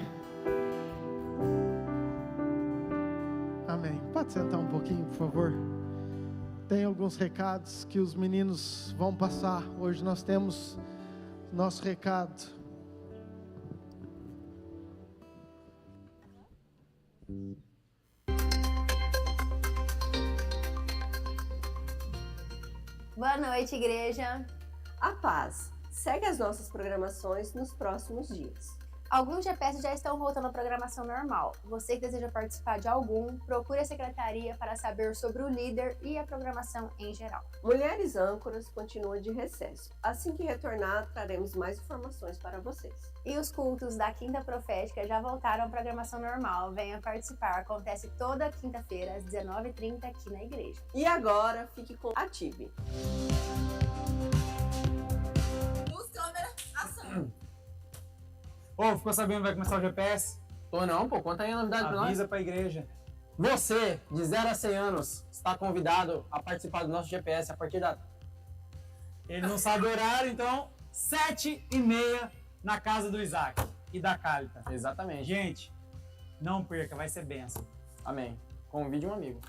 Pode sentar um pouquinho, por favor. Tem alguns recados que os meninos vão passar. Hoje nós temos nosso recado.
Boa noite, igreja.
A paz. Segue as nossas programações nos próximos dias.
Alguns GPS já estão voltando à programação normal. Você que deseja participar de algum, procure a secretaria para saber sobre o líder e a programação em geral.
Mulheres âncoras continua de recesso. Assim que retornar, traremos mais informações para vocês.
E os cultos da Quinta Profética já voltaram à programação normal. Venha participar. Acontece toda quinta-feira, às 19h30, aqui na igreja.
E agora, fique com Ative.
Luz, câmera, ação.
Ô, ficou sabendo que vai começar o GPS?
Tô não, pô. Conta aí a novidade pra nós.
Avisa pra igreja.
Você, de 0 a 100 anos, está convidado a participar do nosso GPS a partir da...
Ele não sabe o horário, então 7h30 na casa do Isaac e da Cálita.
Exatamente.
Gente, não perca, vai ser bênção.
Amém. Convide um amigo.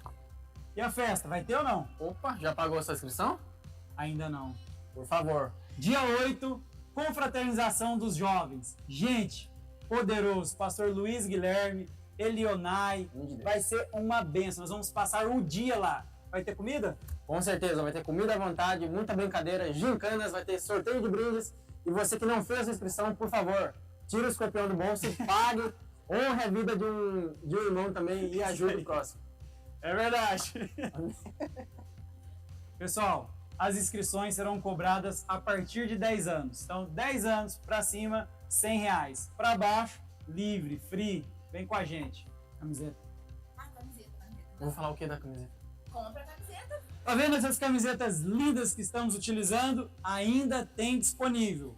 E a festa, vai ter ou não?
Opa, já pagou a sua inscrição?
Ainda não.
Por favor.
Dia 8, confraternização dos jovens. Gente, poderoso. Pastor Luiz Guilherme, Elionai. Vai ser uma bênção. Nós vamos passar o dia lá. Vai ter comida?
Com certeza, vai ter comida à vontade, muita brincadeira, gincanas, vai ter sorteio de brindes. E você que não fez a inscrição, por favor, tira o escorpião do bolso e pague, honre a vida de um irmão também e ajude o próximo.
É verdade. Pessoal, as inscrições serão cobradas a partir de 10 anos. Então, 10 anos para cima, R$100. Para baixo, livre, free. Vem com a gente. Camiseta.
Ah, camiseta.
Vou falar o que da camiseta?
Compra a camiseta.
Tá vendo essas camisetas lindas que estamos utilizando? Ainda tem disponível.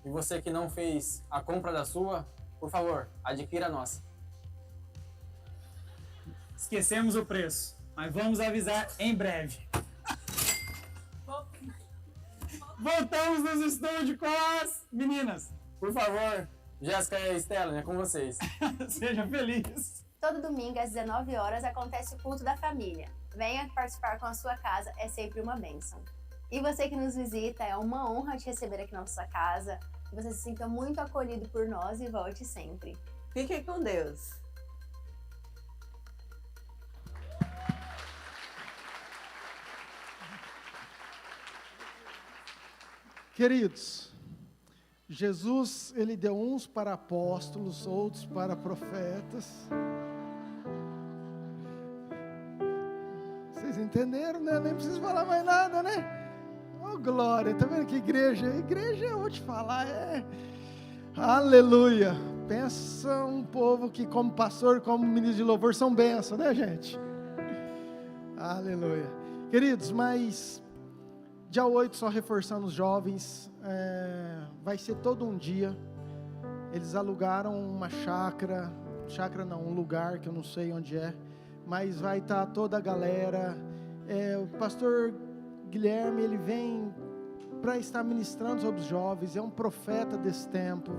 E você que não fez a compra da sua, por favor, adquira a nossa.
Esquecemos o preço, mas vamos avisar em breve. Voltamos nos estúdios com as meninas.
Por favor, Jéssica e Estela, é com vocês.
Seja feliz.
Todo domingo, às 19 horas, acontece o culto da família. Venha participar com a sua casa, é sempre uma bênção. E você que nos visita, é uma honra te receber aqui na nossa casa. Que você se sinta muito acolhido por nós e volte sempre.
Fiquem com Deus.
Queridos, Jesus, ele deu uns para apóstolos, outros para profetas. Vocês entenderam, né? Nem preciso falar mais nada, né? Oh, glória, tá vendo que igreja? Igreja, eu vou te falar, aleluia. Pensa um povo que como pastor, como ministro de louvor, são bênçãos, né, gente? Aleluia. Queridos, mas dia 8, só reforçando os jovens, vai ser todo um dia. Eles alugaram uma chácara não, um lugar que eu não sei onde é, mas vai estar toda a galera. O pastor Guilherme, ele vem para estar ministrando sobre os jovens, é um profeta desse tempo.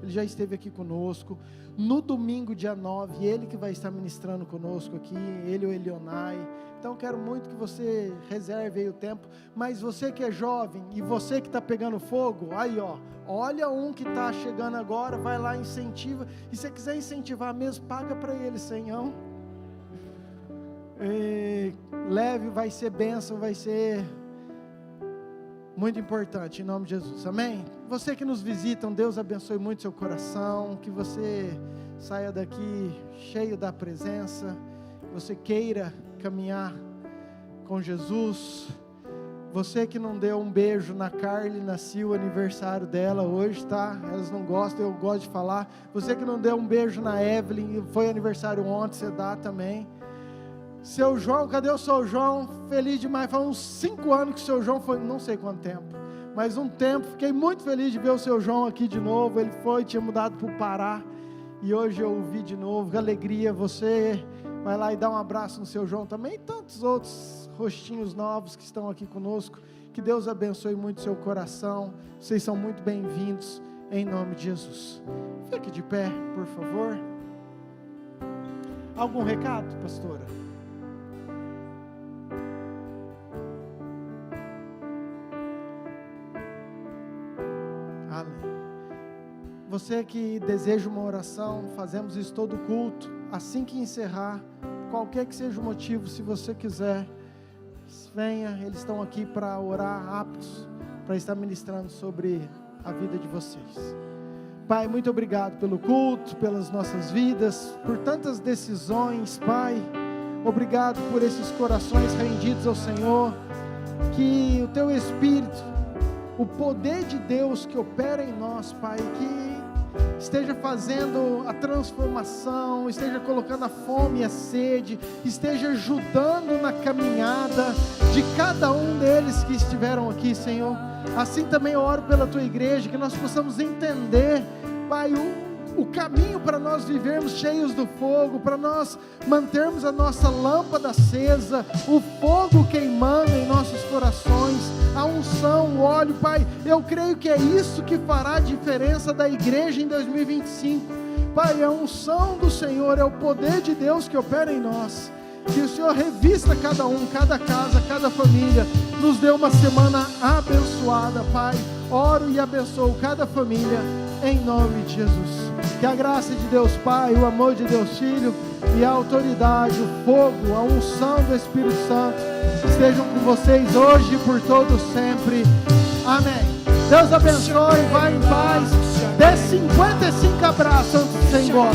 Ele já esteve aqui conosco. No domingo, dia 9, ele que vai estar ministrando conosco aqui, ele e o Elionai. Então, quero muito que você reserve aí o tempo. Mas você que é jovem e você que está pegando fogo, aí ó, olha um que está chegando agora, vai lá, incentiva. E se você quiser incentivar mesmo, paga para ele R$100. Leve, vai ser bênção, vai ser muito importante, em nome de Jesus, amém? Você que nos visita, Deus abençoe muito seu coração, que você saia daqui cheio da presença, que você queira caminhar com Jesus. Você que não deu um beijo na Carly, nasceu o aniversário dela hoje, tá? Elas não gostam, eu gosto de falar. Você que não deu um beijo na Evelyn, foi aniversário ontem, você dá também. Seu João, cadê o seu João? Feliz demais, faz uns 5 anos que o seu João foi, não sei quanto tempo, mas um tempo, fiquei muito feliz de ver o seu João aqui de novo. Ele tinha mudado para o Pará, e hoje eu o vi de novo, que alegria. Você vai lá e dá um abraço no seu João também, e tantos outros rostinhos novos que estão aqui conosco. Que Deus abençoe muito o seu coração, vocês são muito bem-vindos, em nome de Jesus. Fique de pé, por favor. Algum recado, pastora? Você que deseja uma oração, fazemos isso todo culto. Assim que encerrar, qualquer que seja o motivo, se você quiser, venha, eles estão aqui para orar, aptos para estar ministrando sobre a vida de vocês. Pai, muito obrigado pelo culto, pelas nossas vidas, por tantas decisões, Pai. Obrigado por esses corações rendidos ao Senhor. Que o Teu Espírito, o poder de Deus que opera em nós, Pai, que esteja fazendo a transformação, esteja colocando a fome e a sede, esteja ajudando na caminhada de cada um deles que estiveram aqui, Senhor. Assim também eu oro pela Tua igreja, que nós possamos entender, Pai, o caminho para nós vivermos cheios do fogo, para nós mantermos a nossa lâmpada acesa, o fogo queimando em nossos corações, a unção, o óleo, Pai. Eu creio que é isso que fará a diferença da igreja em 2025. Pai, a unção do Senhor é o poder de Deus que opera em nós. Que o Senhor revista cada um, cada casa, cada família. Nos dê uma semana abençoada, Pai. Oro e abençoo cada família em nome de Jesus. Que a graça de Deus Pai, o amor de Deus Filho e a autoridade, o fogo, a unção do Espírito Santo estejam com vocês hoje e por todo sempre. Amém. Deus abençoe, vai em paz. Dê 55 abraços antes de ir embora.